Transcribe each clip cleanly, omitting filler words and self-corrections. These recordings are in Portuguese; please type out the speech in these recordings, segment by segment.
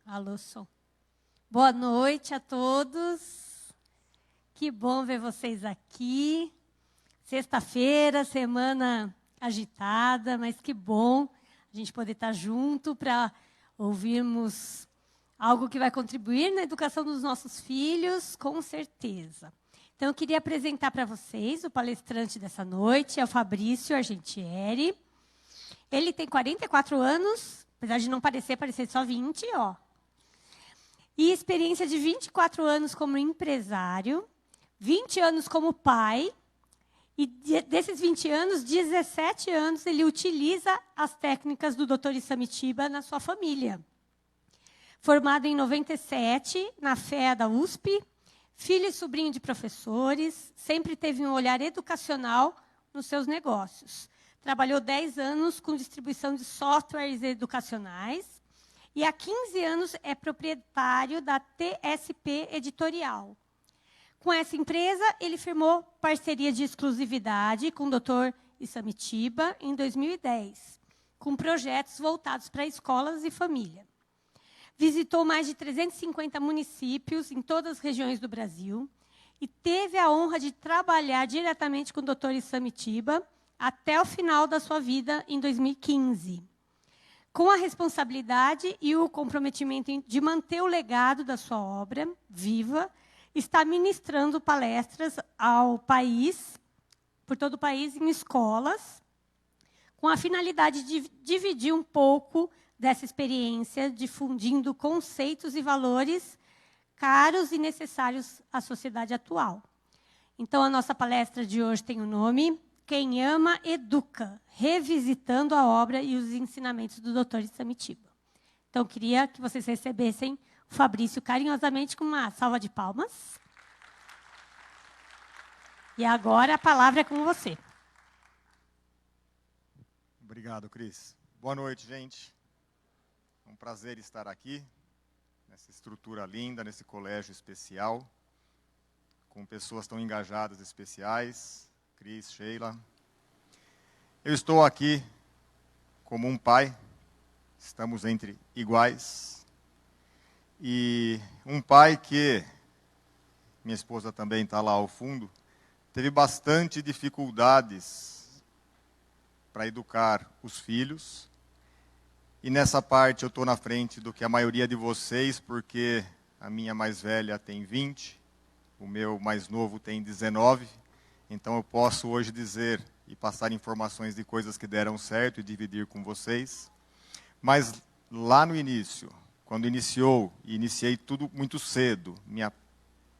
Alô, som. Boa noite a todos. Que bom ver vocês aqui. Sexta-feira, semana agitada, mas que bom a gente poder estar junto para ouvirmos algo que vai contribuir na educação dos nossos filhos, com certeza. Então, eu queria apresentar para vocês o palestrante dessa noite, é o Fabrício Argentieri. Ele tem 44 anos, apesar de não parecer só 20, ó. E experiência de 24 anos como empresário, 20 anos como pai, e desses 20 anos, 17 anos ele utiliza as técnicas do Dr. Isamitiba na sua família. Formado em 97, na FEA da USP, filho e sobrinho de professores, sempre teve um olhar educacional nos seus negócios. Trabalhou 10 anos com distribuição de softwares educacionais e há 15 anos é proprietário da TSP Editorial. Com essa empresa, ele firmou parceria de exclusividade com o Dr. Isamitiba em 2010, com projetos voltados para escolas e família. Visitou mais de 350 municípios em todas as regiões do Brasil e teve a honra de trabalhar diretamente com o Dr. Isamitiba até o final da sua vida, em 2015. Com a responsabilidade e o comprometimento de manter o legado da sua obra viva, está ministrando palestras ao país, por todo o país, em escolas, com a finalidade de dividir um pouco dessa experiência, difundindo conceitos e valores caros e necessários à sociedade atual. Então, a nossa palestra de hoje tem o nome Quem Ama, Educa, revisitando a obra e os ensinamentos do Dr. Isamitiba. Então, eu queria que vocês recebessem o Fabrício carinhosamente com uma salva de palmas. E agora a palavra é com você. Obrigado, Cris. Boa noite, gente. É um prazer estar aqui, nessa estrutura linda, nesse colégio especial, com pessoas tão engajadas, especiais, Cris, Sheila. Eu estou aqui como um pai, estamos entre iguais, e um pai que, minha esposa também está lá ao fundo, teve bastante dificuldades para educar os filhos. E nessa parte eu estou na frente do que a maioria de vocês, porque a minha mais velha tem 20, o meu mais novo tem 19. Então eu posso hoje dizer e passar informações de coisas que deram certo e dividir com vocês. Mas lá no início, quando iniciei tudo muito cedo, minha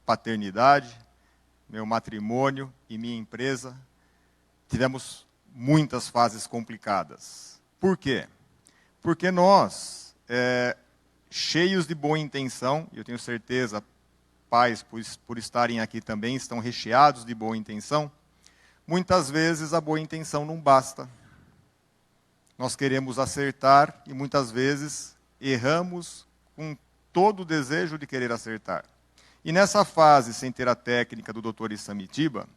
paternidade, meu matrimônio e minha empresa, tivemos muitas fases complicadas. Por quê? Porque nós, cheios de boa intenção, e eu tenho certeza, pais, por estarem aqui também, estão recheados de boa intenção, muitas vezes a boa intenção não basta. Nós queremos acertar e muitas vezes erramos com todo o desejo de querer acertar. E nessa fase, sem ter a técnica do Dr. Isamitiba,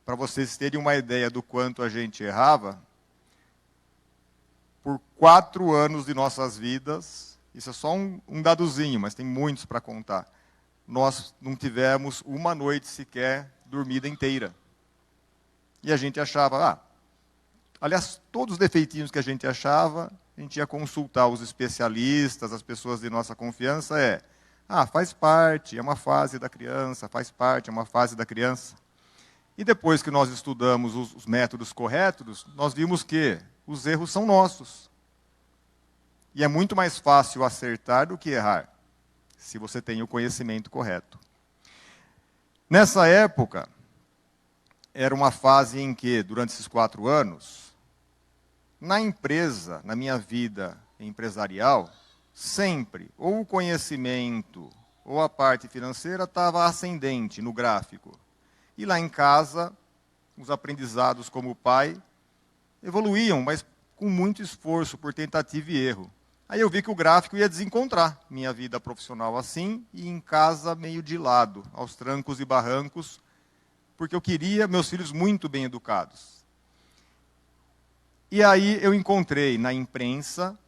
para vocês terem uma ideia do quanto a gente errava, por 4 anos de nossas vidas, isso é só um dadozinho, mas tem muitos para contar, nós não tivemos uma noite sequer dormida inteira. E a gente achava, aliás, todos os defeitinhos que a gente achava, a gente ia consultar os especialistas, as pessoas de nossa confiança, faz parte, é uma fase da criança, faz parte, é uma fase da criança. E depois que nós estudamos os métodos corretos, nós vimos que os erros são nossos. E é muito mais fácil acertar do que errar, se você tem o conhecimento correto. Nessa época, era uma fase em que, durante esses 4 anos, na empresa, na minha vida empresarial, sempre, ou o conhecimento, ou a parte financeira estava ascendente no gráfico. E lá em casa, os aprendizados como pai evoluíam, mas com muito esforço, por tentativa e erro. Aí eu vi que o gráfico ia desencontrar minha vida profissional assim, e em casa meio de lado, aos trancos e barrancos, porque eu queria meus filhos muito bem educados. E aí eu encontrei na imprensa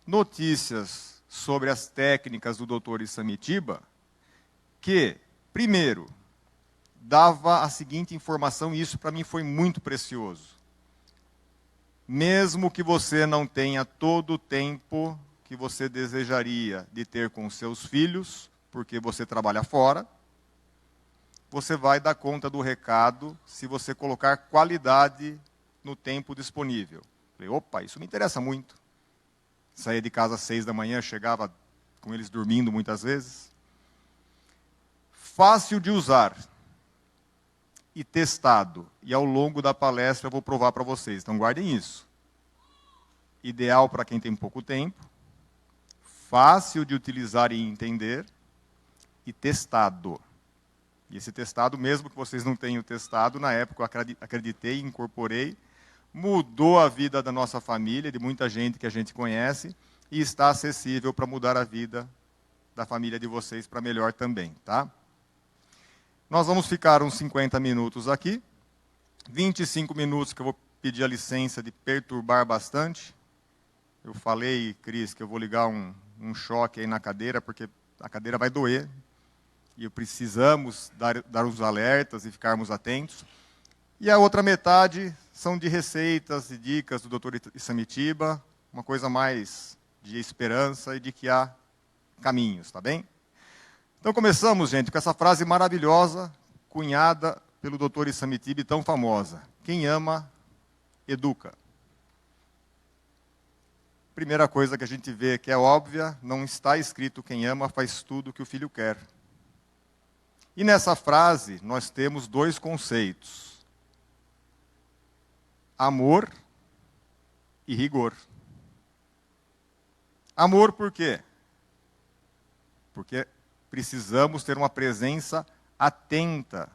notícias sobre as técnicas do Dr. Isamitiba, que, primeiro, dava a seguinte informação, e isso para mim foi muito precioso. Mesmo que você não tenha todo o tempo que você desejaria de ter com seus filhos, porque você trabalha fora, você vai dar conta do recado se você colocar qualidade no tempo disponível. Falei, opa, isso me interessa muito. Saía de casa às 6 da manhã, chegava com eles dormindo muitas vezes. Fácil de usar e testado. E ao longo da palestra eu vou provar para vocês. Então guardem isso. Ideal para quem tem pouco tempo. Fácil de utilizar e entender. E testado. E esse testado, mesmo que vocês não tenham testado, na época eu acreditei, incorporei, mudou a vida da nossa família, de muita gente que a gente conhece, e está acessível para mudar a vida da família de vocês para melhor também, tá? Nós vamos ficar uns 50 minutos aqui, 25 minutos que eu vou pedir a licença de perturbar bastante. Eu falei, Cris, que eu vou ligar um choque aí na cadeira, porque a cadeira vai doer, e precisamos dar os alertas e ficarmos atentos. E a outra metade são de receitas e dicas do Dr. Isamitiba, uma coisa mais de esperança e de que há caminhos, tá bem? Então começamos, gente, com essa frase maravilhosa, cunhada pelo Dr. Isamitiba, tão famosa. Quem ama, educa. Primeira coisa que a gente vê que é óbvia, não está escrito quem ama faz tudo o que o filho quer. E nessa frase nós temos dois conceitos. Amor e rigor. Amor por quê? Porque precisamos ter uma presença atenta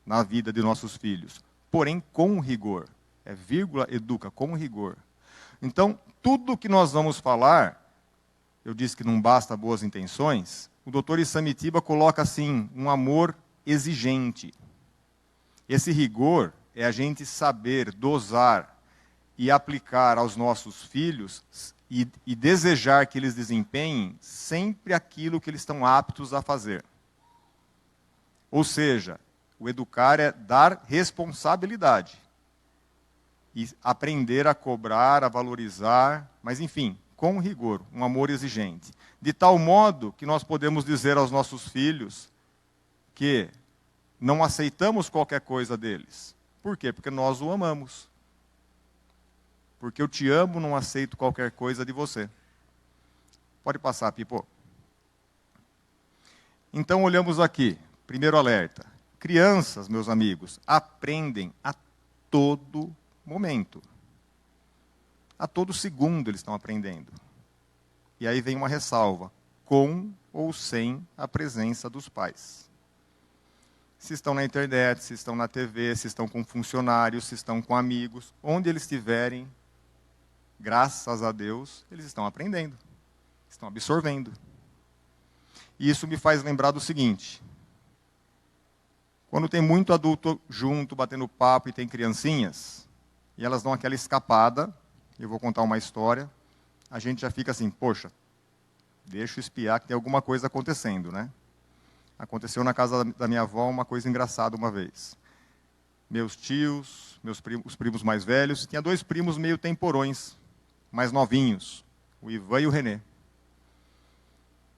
na vida de nossos filhos. Porém, com rigor. É vírgula, educa, com rigor. Então, tudo que nós vamos falar, eu disse que não basta boas intenções, o Dr. Isamitiba coloca assim, um amor exigente. Esse rigor é a gente saber dosar e aplicar aos nossos filhos e desejar que eles desempenhem sempre aquilo que eles estão aptos a fazer. Ou seja, o educar é dar responsabilidade. E aprender a cobrar, a valorizar, mas enfim, com rigor, um amor exigente. De tal modo que nós podemos dizer aos nossos filhos que não aceitamos qualquer coisa deles. Por quê? Porque nós o amamos. Porque eu te amo, não aceito qualquer coisa de você. Pode passar, Pipo. Então, olhamos aqui. Primeiro alerta. Crianças, meus amigos, aprendem a todo momento. A todo segundo eles estão aprendendo. E aí vem uma ressalva. Com ou sem a presença dos pais. Se estão na internet, se estão na TV, se estão com funcionários, se estão com amigos, onde eles estiverem, graças a Deus, eles estão aprendendo, estão absorvendo. E isso me faz lembrar do seguinte, quando tem muito adulto junto, batendo papo e tem criancinhas, e elas dão aquela escapada, eu vou contar uma história, a gente já fica assim, poxa, deixa eu espiar que tem alguma coisa acontecendo, né? Aconteceu na casa da minha avó uma coisa engraçada uma vez. Meus tios, os primos mais velhos, tinha dois primos meio temporões, mais novinhos, o Ivan e o Renê.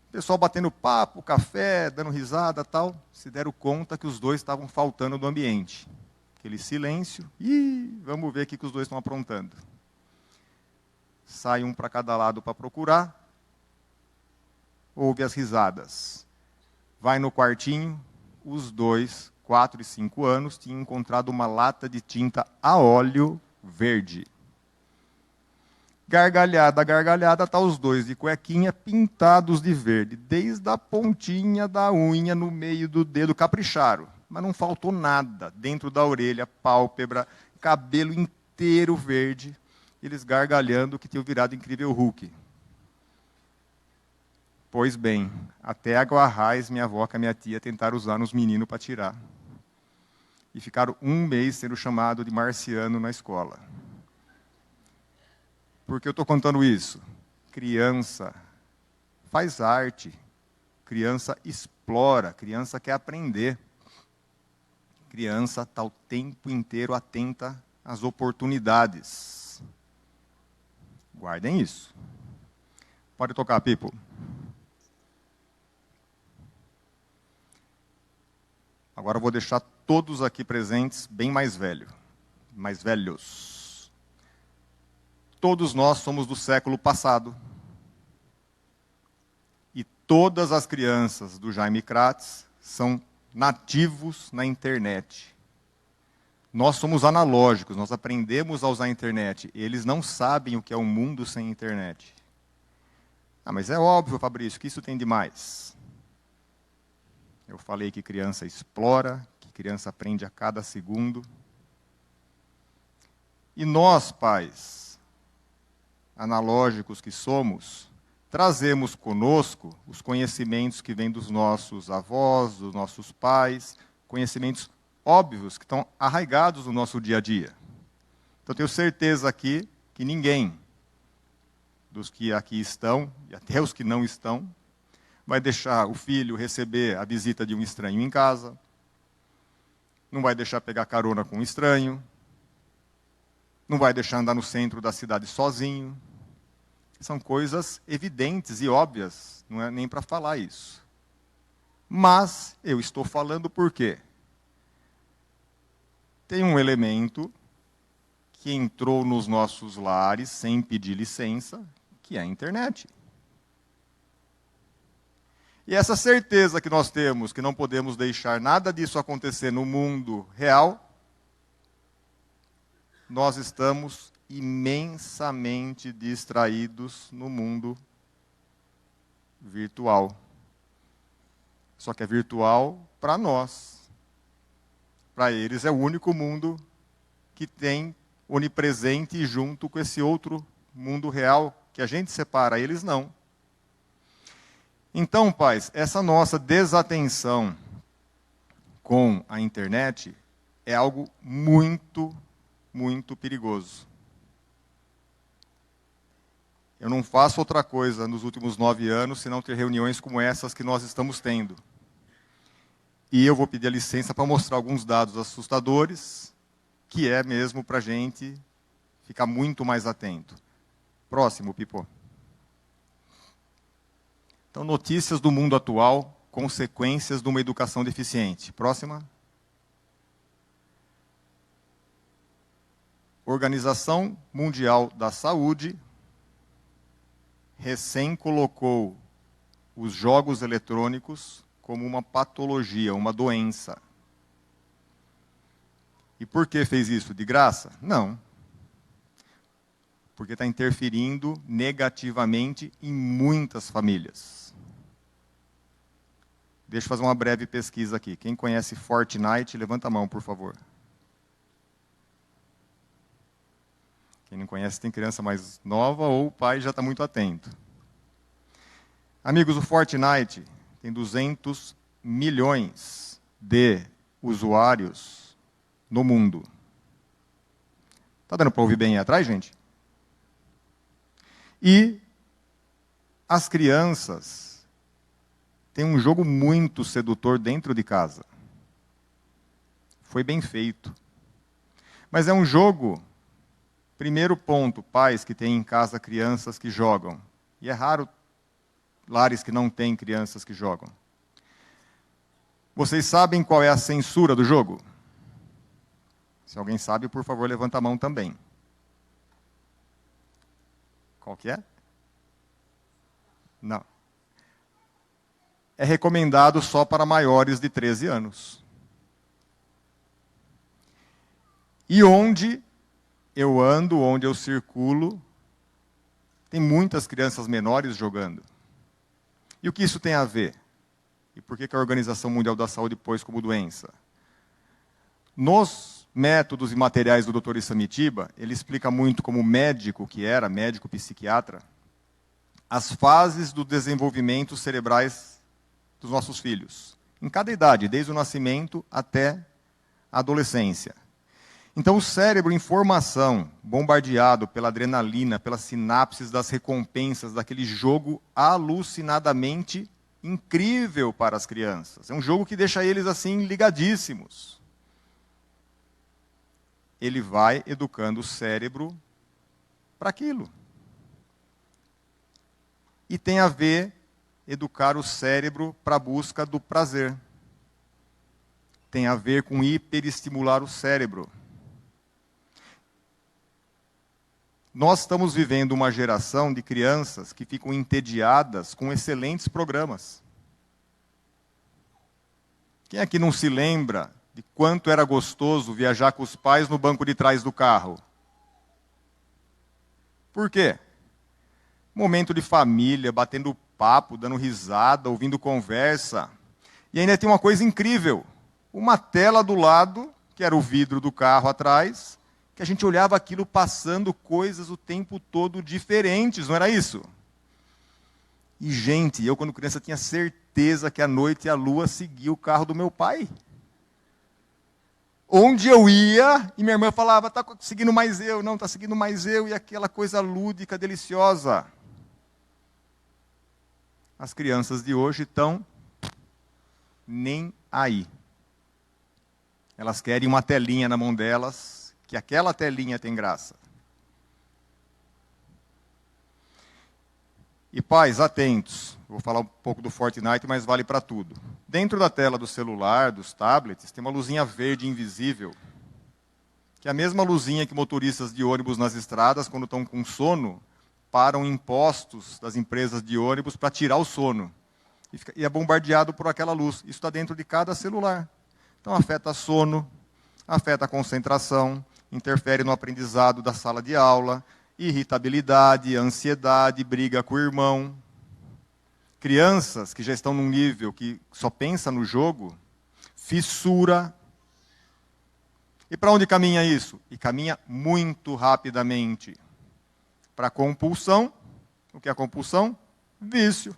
O pessoal batendo papo, café, dando risada tal, se deram conta que os dois estavam faltando do ambiente. Aquele silêncio, vamos ver o que os dois estão aprontando. Sai um para cada lado para procurar, ouve as risadas. Vai no quartinho, os dois, 4 e 5 anos, tinham encontrado uma lata de tinta a óleo verde. Gargalhada, gargalhada, tá os dois de cuequinha pintados de verde, desde a pontinha da unha no meio do dedo, capricharam. Mas não faltou nada, dentro da orelha, pálpebra, cabelo inteiro verde, eles gargalhando que tinham virado Incrível Hulk. Pois bem, até água raiz minha avó e a minha tia tentaram usar nos meninos para tirar. E ficaram 1 mês sendo chamado de marciano na escola. Por que eu estou contando isso? Criança faz arte, criança explora, criança quer aprender. Criança está o tempo inteiro atenta às oportunidades. Guardem isso. Pode tocar, Pipo. Agora eu vou deixar todos aqui presentes bem mais velhos. Todos nós somos do século passado. E todas as crianças do Jaime Kratz são nativos na internet. Nós somos analógicos, nós aprendemos a usar a internet. Eles não sabem o que é um mundo sem internet. Ah, mas é óbvio, Fabrício, que isso tem de mais. Eu falei que criança explora, que criança aprende a cada segundo. E nós, pais, analógicos que somos, trazemos conosco os conhecimentos que vêm dos nossos avós, dos nossos pais, conhecimentos óbvios que estão arraigados no nosso dia a dia. Então, tenho certeza aqui que ninguém dos que aqui estão, e até os que não estão, vai deixar o filho receber a visita de um estranho em casa, não vai deixar pegar carona com um estranho, não vai deixar andar no centro da cidade sozinho. São coisas evidentes e óbvias, não é nem para falar isso. Mas eu estou falando por quê? Tem um elemento que entrou nos nossos lares sem pedir licença, que é a internet. E essa certeza que nós temos, que não podemos deixar nada disso acontecer no mundo real, nós estamos imensamente distraídos no mundo virtual. Só que é virtual para nós. Para eles é o único mundo que tem onipresente junto com esse outro mundo real que a gente separa, eles não. Então, pais, essa nossa desatenção com a internet é algo muito, muito perigoso. Eu não faço outra coisa nos últimos 9 anos, senão ter reuniões como essas que nós estamos tendo. E eu vou pedir a licença para mostrar alguns dados assustadores, que é mesmo para a gente ficar muito mais atento. Próximo, Pipo. Então, notícias do mundo atual, consequências de uma educação deficiente. Próxima. Organização Mundial da Saúde recém colocou os jogos eletrônicos como uma patologia, uma doença. E por que fez isso? De graça? Não. Porque está interferindo negativamente em muitas famílias. Deixa eu fazer uma breve pesquisa aqui. Quem conhece Fortnite, levanta a mão, por favor. Quem não conhece tem criança mais nova ou o pai já está muito atento. Amigos, o Fortnite tem 200 milhões de usuários no mundo. Está dando para ouvir bem aí atrás, gente? E as crianças têm um jogo muito sedutor dentro de casa. Foi bem feito. Mas é um jogo, primeiro ponto, pais que têm em casa crianças que jogam. E é raro lares que não têm crianças que jogam. Vocês sabem qual é a censura do jogo? Se alguém sabe, por favor, levanta a mão também. Qual que é? Não. É recomendado só para maiores de 13 anos. E onde eu ando, onde eu circulo, tem muitas crianças menores jogando. E o que isso tem a ver? E por que a Organização Mundial da Saúde pôs como doença? Nos métodos e materiais do Dr. Isamitiba, ele explica muito como médico que era, médico psiquiatra, as fases do desenvolvimento cerebrais dos nossos filhos, em cada idade, desde o nascimento até a adolescência. Então, o cérebro em formação, bombardeado pela adrenalina, pelas sinapses das recompensas, daquele jogo alucinadamente incrível para as crianças. É um jogo que deixa eles assim ligadíssimos. Ele vai educando o cérebro para aquilo. E tem a ver educar o cérebro para a busca do prazer. Tem a ver com hiperestimular o cérebro. Nós estamos vivendo uma geração de crianças que ficam entediadas com excelentes programas. Quem aqui não se lembra de quanto era gostoso viajar com os pais no banco de trás do carro? Por quê? Momento de família, batendo papo, dando risada, ouvindo conversa. E ainda tem uma coisa incrível. Uma tela do lado, que era o vidro do carro atrás, que a gente olhava aquilo passando coisas o tempo todo diferentes, não era isso? E, gente, eu quando criança tinha certeza que à noite a lua seguia o carro do meu pai. Onde eu ia, e minha irmã falava, está seguindo mais eu, não, está seguindo mais eu, e aquela coisa lúdica, deliciosa. As crianças de hoje estão nem aí. Elas querem uma telinha na mão delas, que aquela telinha tem graça. E pais, atentos. Vou falar um pouco do Fortnite, mas vale para tudo. Dentro da tela do celular, dos tablets, tem uma luzinha verde invisível, que é a mesma luzinha que motoristas de ônibus nas estradas, quando estão com sono, param em postos das empresas de ônibus para tirar o sono. E é bombardeado por aquela luz. Isso está dentro de cada celular. Então afeta sono, afeta a concentração, interfere no aprendizado da sala de aula, irritabilidade, ansiedade, briga com o irmão. Crianças que já estão num nível que só pensa no jogo, fissura. E para onde caminha isso? E caminha muito rapidamente. Para a compulsão. O que é a compulsão? Vício.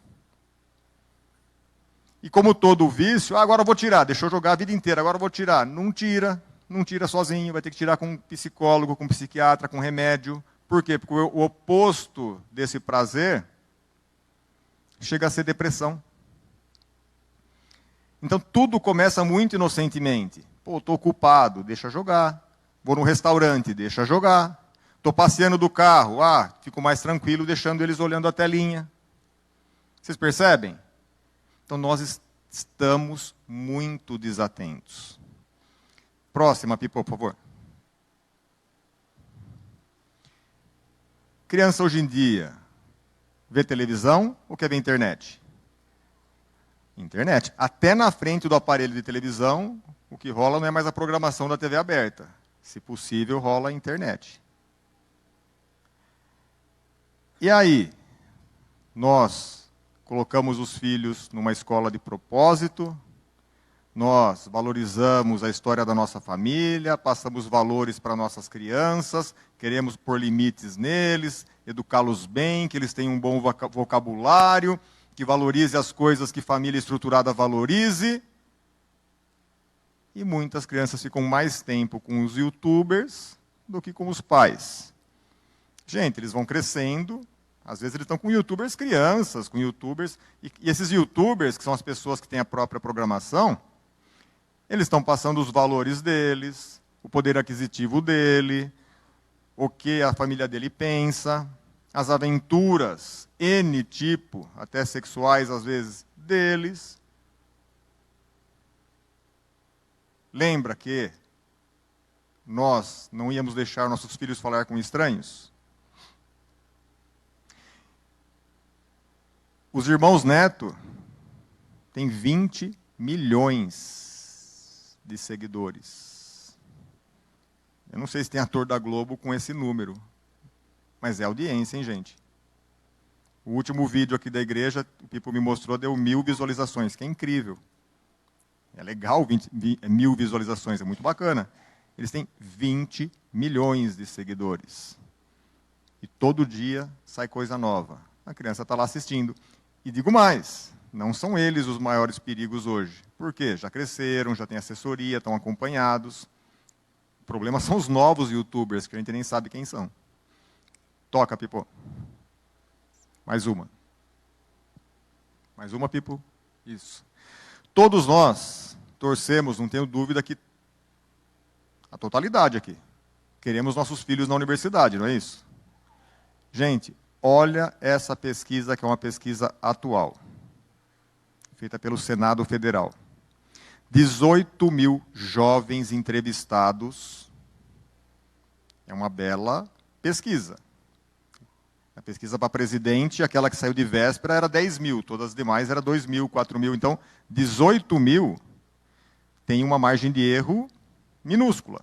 E como todo vício, agora eu vou tirar, deixou eu jogar a vida inteira, agora eu vou tirar. Não tira sozinho, vai ter que tirar com um psicólogo, com um psiquiatra, com remédio. Por quê? Porque o oposto desse prazer chega a ser depressão. Então tudo começa muito inocentemente. Pô, estou ocupado, deixa jogar. Vou no restaurante, deixa jogar. Estou passeando do carro, fico mais tranquilo deixando eles olhando a telinha. Vocês percebem? Então nós estamos muito desatentos. Próxima, Pipo, por favor. Criança hoje em dia vê televisão ou quer ver internet? Internet. Até na frente do aparelho de televisão, o que rola não é mais a programação da TV aberta. Se possível, rola a internet. E aí, nós colocamos os filhos numa escola de propósito, nós valorizamos a história da nossa família, passamos valores para nossas crianças, queremos pôr limites neles, educá-los bem, que eles tenham um bom vocabulário, que valorize as coisas que família estruturada valorize. E muitas crianças ficam mais tempo com os youtubers do que com os pais. Gente, eles vão crescendo, às vezes eles estão com youtubers crianças, com youtubers, e esses youtubers, que são as pessoas que têm a própria programação, eles estão passando os valores deles, o poder aquisitivo dele, o que a família dele pensa, as aventuras, N tipo, até sexuais às vezes, deles. Lembra que nós não íamos deixar nossos filhos falar com estranhos? Os irmãos Neto têm 20 milhões de seguidores. Eu não sei se tem ator da Globo com esse número, mas é audiência, hein, gente? O último vídeo aqui da igreja, o Pipo me mostrou, deu 1000 visualizações, que é incrível. É legal 1000 visualizações, é muito bacana. Eles têm 20 milhões de seguidores. E todo dia sai coisa nova. A criança está lá assistindo. E digo mais, não são eles os maiores perigos hoje. Por quê? Já cresceram, já têm assessoria, estão acompanhados. problema são os novos youtubers, que a gente nem sabe quem são. Toca, Pipo. Mais uma. Mais uma, Pipo. Isso. Todos nós torcemos, não tenho dúvida, que a totalidade aqui. Queremos nossos filhos na universidade, não é isso? Gente, olha essa pesquisa, que é uma pesquisa atual, feita pelo Senado Federal. 18 mil jovens entrevistados. É uma bela pesquisa. A pesquisa para presidente, aquela que saiu de véspera, era 10 mil. Todas as demais eram 2 mil, 4 mil. Então, 18 mil tem uma margem de erro minúscula.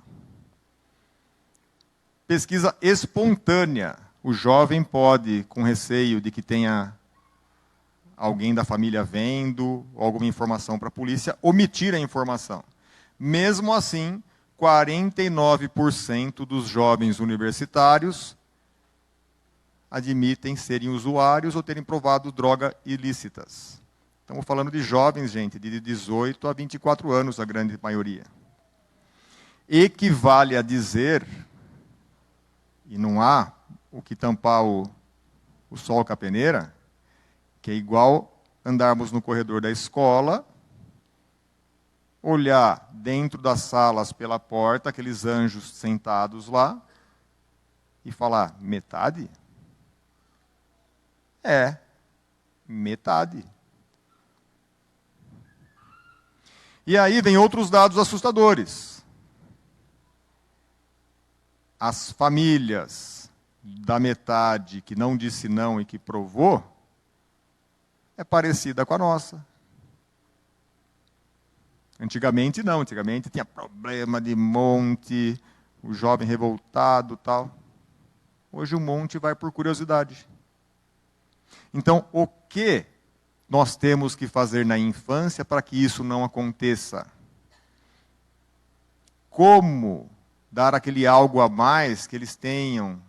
Pesquisa espontânea. O jovem pode, com receio de que tenha alguém da família vendo, ou alguma informação para a polícia, omitir a informação. Mesmo assim, 49% dos jovens universitários admitem serem usuários ou terem provado drogas ilícitas. Estamos falando de jovens, gente, de 18 a 24 anos, a grande maioria. Equivale a dizer, e não há o que tampar o sol com a peneira, que é igual andarmos no corredor da escola, olhar dentro das salas pela porta, aqueles anjos sentados lá, e falar, metade? É, metade. E aí vem outros dados assustadores. As famílias da metade que não disse não e que provou, é parecida com a nossa. Antigamente não, antigamente tinha problema de monte, o jovem revoltado, tal. Hoje o monte vai por curiosidade. Então, o que nós temos que fazer na infância para que isso não aconteça? Como dar aquele algo a mais, que eles tenham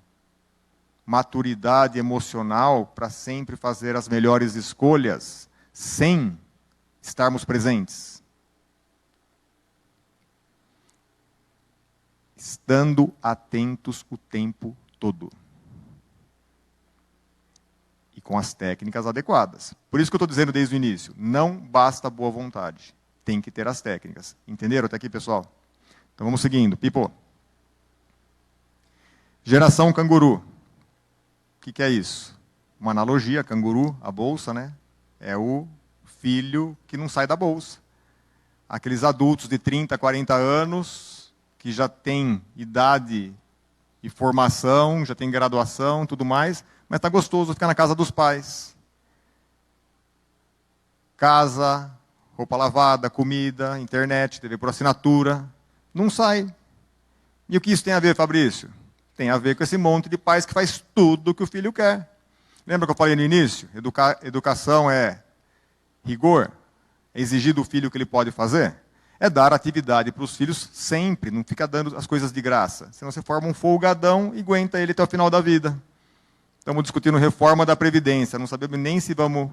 maturidade emocional para sempre fazer as melhores escolhas, sem estarmos presentes? Estando atentos o tempo todo. E com as técnicas adequadas. Por isso que eu estou dizendo desde o início, não basta boa vontade, tem que ter as técnicas. Entenderam até aqui, pessoal? Então vamos seguindo. Pipo. Geração canguru. O que é isso? Uma analogia, canguru, a bolsa, né? É o filho que não sai da bolsa. Aqueles adultos de 30, 40 anos, que já têm idade e formação, já têm graduação, tudo mais, mas está gostoso ficar na casa dos pais. Casa, roupa lavada, comida, internet, TV por assinatura. Não sai. E o que isso tem a ver, Fabrício? Tem a ver com esse monte de pais que faz tudo o que o filho quer. Lembra que eu falei no início? Educação é rigor? É exigir do filho o que ele pode fazer? É dar atividade para os filhos sempre, não fica dando as coisas de graça. Senão você forma um folgadão e aguenta ele até o final da vida. Estamos discutindo reforma da Previdência, não sabemos nem se vamos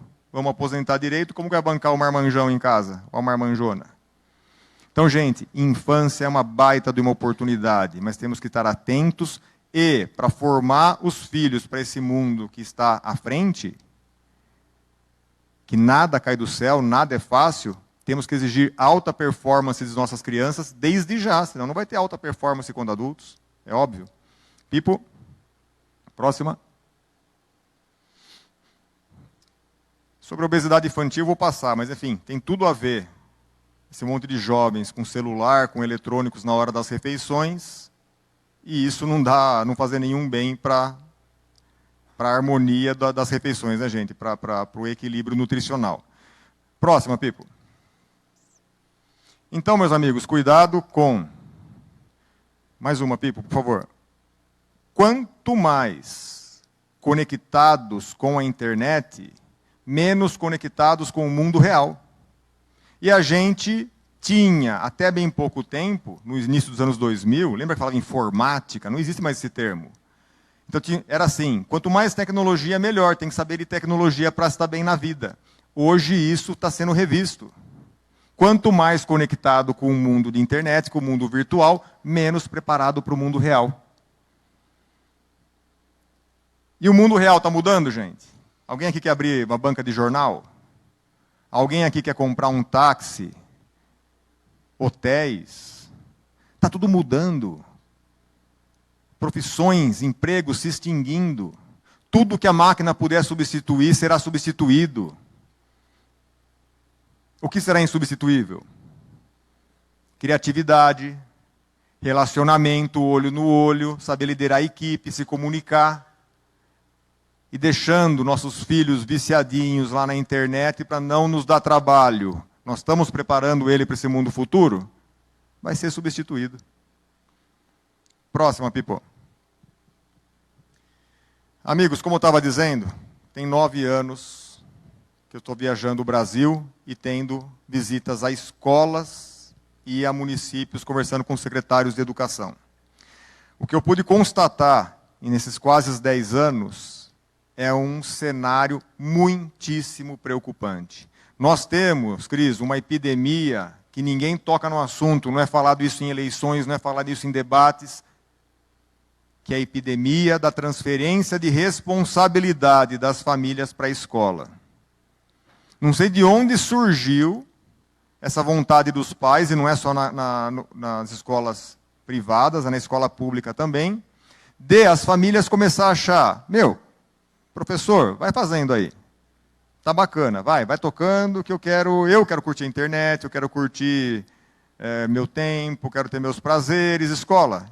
aposentar direito, como que vai bancar o marmanjão em casa, ou a marmanjona. Então, gente, infância é uma baita de uma oportunidade, mas temos que estar atentos e, para formar os filhos para esse mundo que está à frente, que nada cai do céu, nada é fácil, temos que exigir alta performance das nossas crianças desde já, senão não vai ter alta performance quando adultos, é óbvio. Pipo, próxima. Sobre a obesidade infantil eu vou passar, mas enfim, tem tudo a ver. Esse monte de jovens com celular, com eletrônicos na hora das refeições, e isso não fazer nenhum bem para a harmonia das refeições, né, gente? Para o equilíbrio nutricional. Próxima, Pipo. Então, meus amigos, cuidado com... Mais uma, Pipo, por favor. Quanto mais conectados com a internet, menos conectados com o mundo real. E a gente tinha, até bem pouco tempo, no início dos anos 2000, lembra que falava informática? Não existe mais esse termo. Então, era assim, quanto mais tecnologia, melhor. Tem que saber de tecnologia para estar bem na vida. Hoje, isso está sendo revisto. Quanto mais conectado com o mundo de internet, com o mundo virtual, menos preparado para o mundo real. E o mundo real está mudando, gente? Alguém aqui quer abrir uma banca de jornal? Alguém aqui quer comprar um táxi? Hotéis? Está tudo mudando. Profissões, empregos se extinguindo. Tudo que a máquina puder substituir será substituído. O que será insubstituível? Criatividade, relacionamento, olho no olho, saber liderar a equipe, se comunicar. E deixando nossos filhos viciadinhos lá na internet para não nos dar trabalho. Nós estamos preparando ele para esse mundo futuro? Vai ser substituído. Próxima, Pipo. Amigos, como eu estava dizendo, tem 9 anos que eu estou viajando o Brasil e tendo visitas a escolas e a municípios, conversando com secretários de educação. O que eu pude constatar nesses quase 10 anos é um cenário muitíssimo preocupante. Nós temos, Cris, uma epidemia que ninguém toca no assunto, não é falado isso em eleições, não é falado isso em debates, que é a epidemia da transferência de responsabilidade das famílias para a escola. Não sei de onde surgiu essa vontade dos pais, e não é só nas escolas privadas, é na escola pública também, de as famílias começar a achar, professor, vai fazendo aí. Tá bacana, vai tocando, que eu quero curtir a internet, eu quero curtir meu tempo, quero ter meus prazeres, escola.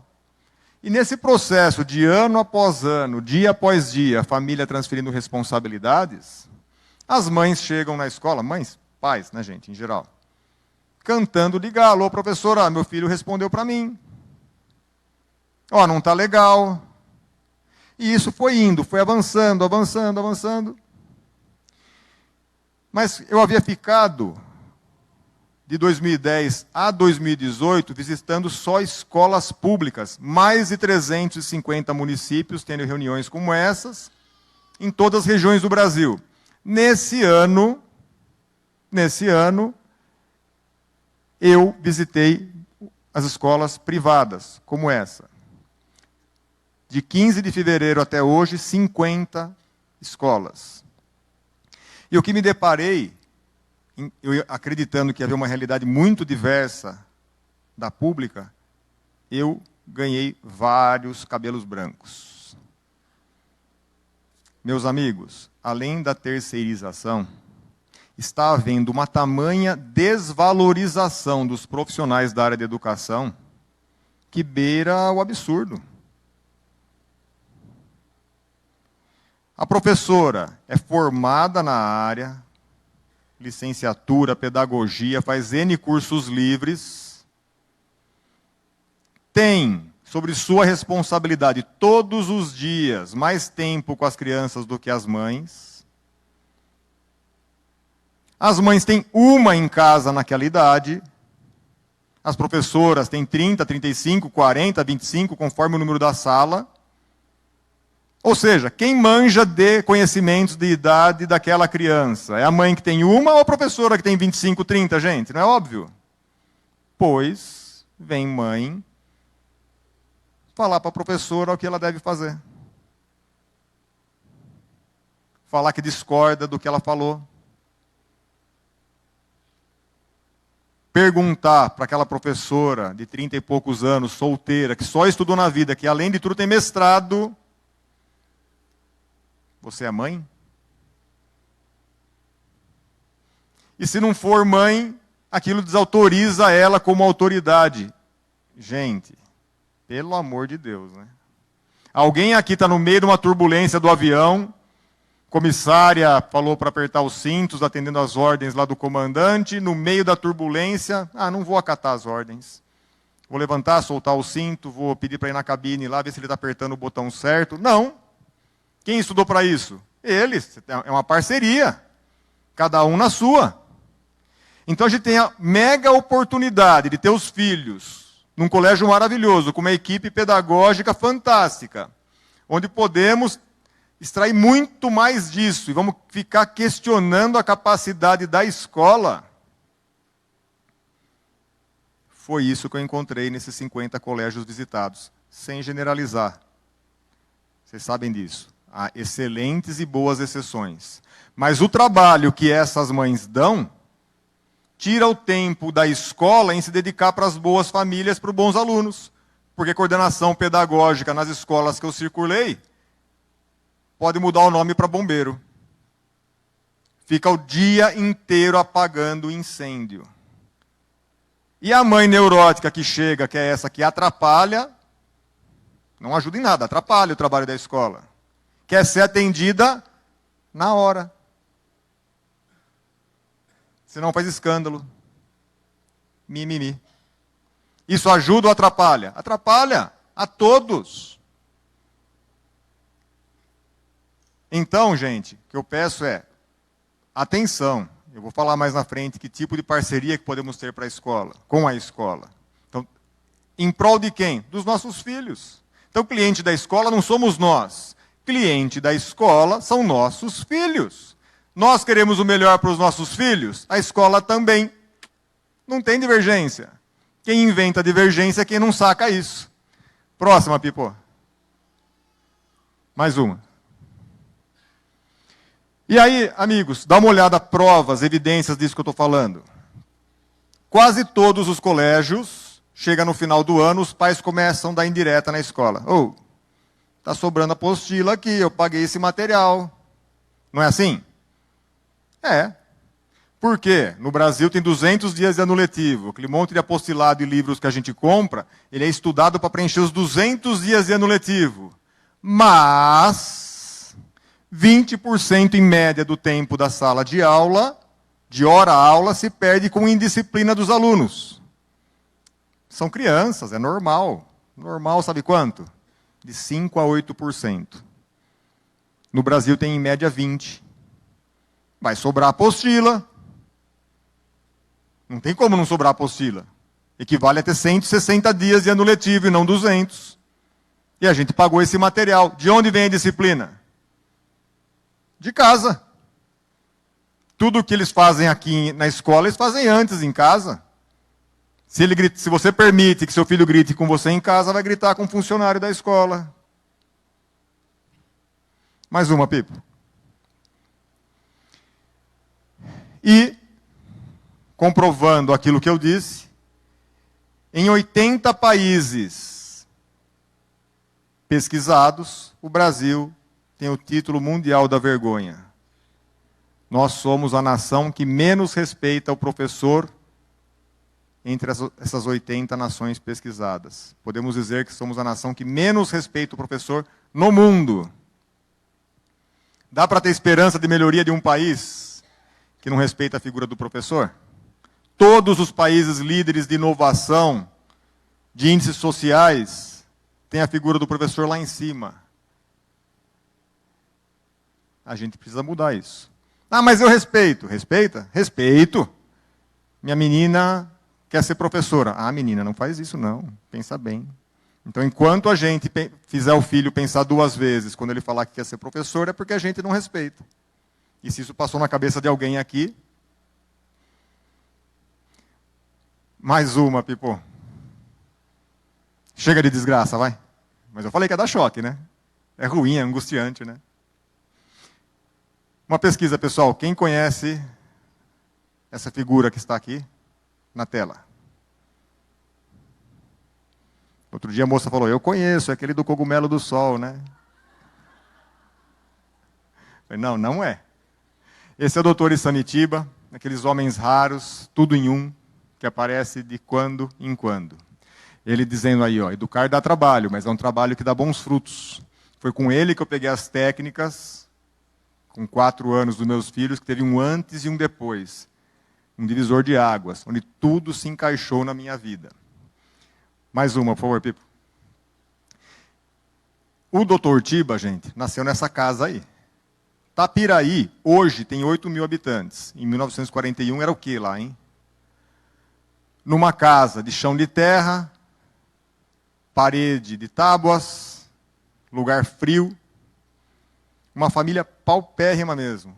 E nesse processo de ano após ano, dia após dia, a família transferindo responsabilidades, as mães chegam na escola, mães, pais, né, gente, em geral, cantando de galo, professora, meu filho respondeu para mim. Não está legal. E isso foi indo, foi avançando, avançando, avançando. Mas eu havia ficado, de 2010 a 2018, visitando só escolas públicas. Mais de 350 municípios, tendo reuniões como essas, em todas as regiões do Brasil. Nesse ano, eu visitei as escolas privadas, como essa. De 15 de fevereiro até hoje, 50 escolas. E o que me deparei, eu acreditando que havia uma realidade muito diversa da pública, eu ganhei vários cabelos brancos. Meus amigos, além da terceirização, está havendo uma tamanha desvalorização dos profissionais da área de educação que beira o absurdo. A professora é formada na área, licenciatura, pedagogia, faz N cursos livres, tem sobre sua responsabilidade todos os dias mais tempo com as crianças do que as mães. As mães têm uma em casa naquela idade, as professoras têm 30, 35, 40, 25, conforme o número da sala. Ou seja, quem manja de conhecimentos de idade daquela criança? É a mãe que tem uma ou a professora que tem 25, 30, gente? Não é óbvio? Pois vem mãe falar para a professora o que ela deve fazer. Falar que discorda do que ela falou. Perguntar para aquela professora de 30 e poucos anos, solteira, que só estudou na vida, que além de tudo tem mestrado, você é mãe? E se não for mãe, aquilo desautoriza ela como autoridade. Gente, pelo amor de Deus, né? Alguém aqui está no meio de uma turbulência do avião, comissária falou para apertar os cintos, atendendo às ordens lá do comandante, no meio da turbulência, não vou acatar as ordens. Vou levantar, soltar o cinto, vou pedir para ir na cabine lá, ver se ele está apertando o botão certo. Não. Quem estudou para isso? Eles. É uma parceria. Cada um na sua. Então a gente tem a mega oportunidade de ter os filhos num colégio maravilhoso, com uma equipe pedagógica fantástica, onde podemos extrair muito mais disso e vamos ficar questionando a capacidade da escola. Foi isso que eu encontrei nesses 50 colégios visitados, sem generalizar. Vocês sabem disso. Há excelentes e boas exceções. Mas o trabalho que essas mães dão tira o tempo da escola em se dedicar para as boas famílias, para os bons alunos. Porque coordenação pedagógica nas escolas que eu circulei pode mudar o nome para bombeiro. Fica o dia inteiro apagando o incêndio. E a mãe neurótica que chega, que é essa que atrapalha, não ajuda em nada, atrapalha o trabalho da escola. Quer ser atendida na hora. Senão faz escândalo. Mimimi. Isso ajuda ou atrapalha? Atrapalha a todos. Então, gente, o que eu peço é, atenção. Eu vou falar mais na frente que tipo de parceria que podemos ter para a escola, com a escola. Então, em prol de quem? Dos nossos filhos. Então, cliente da escola não somos nós. Cliente da escola são nossos filhos. Nós queremos o melhor para os nossos filhos, a escola também. Não tem divergência. Quem inventa divergência é quem não saca isso. Próxima, Pipo. Mais uma. E aí, amigos, dá uma olhada, provas, evidências disso que eu estou falando. Quase todos os colégios, chega no final do ano, os pais começam a dar indireta na escola. Está sobrando apostila aqui, eu paguei esse material. Não é assim? É. Por quê? No Brasil tem 200 dias de ano letivo. Aquele monte de apostilado e livros que a gente compra, ele é estudado para preencher os 200 dias de ano letivo. Mas 20% em média do tempo da sala de aula, de hora-aula, se perde com indisciplina dos alunos. São crianças, é normal. Normal, sabe quanto? De 5% a 8%. No Brasil tem em média 20%. Vai sobrar apostila. Não tem como não sobrar apostila. Equivale a ter 160 dias de ano letivo e não 200. E a gente pagou esse material. De onde vem a disciplina? De casa. Tudo que eles fazem aqui na escola, eles fazem antes em casa. Se você permite que seu filho grite com você em casa, vai gritar com um funcionário da escola. Mais uma, Pipo. E, comprovando aquilo que eu disse, em 80 países pesquisados, o Brasil tem o título mundial da vergonha. Nós somos a nação que menos respeita o professor entre essas 80 nações pesquisadas. Podemos dizer que somos a nação que menos respeita o professor no mundo. Dá para ter esperança de melhoria de um país que não respeita a figura do professor? Todos os países líderes de inovação, de índices sociais, têm a figura do professor lá em cima. A gente precisa mudar isso. Ah, mas eu respeito. Respeita? Respeito. Minha menina quer ser professora. Ah, menina, não faz isso não. Pensa bem. Então, enquanto a gente fizer o filho pensar 2 vezes quando ele falar que quer ser professor, é porque a gente não respeita. E se isso passou na cabeça de alguém aqui... Mais uma, Pipo. Chega de desgraça, vai. Mas eu falei que ia dar choque, né? É ruim, é angustiante, né? Uma pesquisa, pessoal. Quem conhece essa figura que está aqui na tela? Outro dia a moça falou, eu conheço, é aquele do cogumelo do sol, né? Eu falei, não, não é. Esse é o doutor Isanitiba, aqueles homens raros, tudo em um, que aparece de quando em quando. Ele dizendo aí, ó, educar dá trabalho, mas é um trabalho que dá bons frutos. Foi com ele que eu peguei as técnicas, com 4 anos dos meus filhos, que teve um antes e um depois. Um divisor de águas, onde tudo se encaixou na minha vida. Mais uma, por favor, Pipo. O doutor Tiba, gente, nasceu nessa casa aí. Tapiraí, hoje, tem 8.000 habitantes. Em 1941 era o quê lá, hein? Numa casa de chão de terra, parede de tábuas, lugar frio, uma família paupérrima mesmo.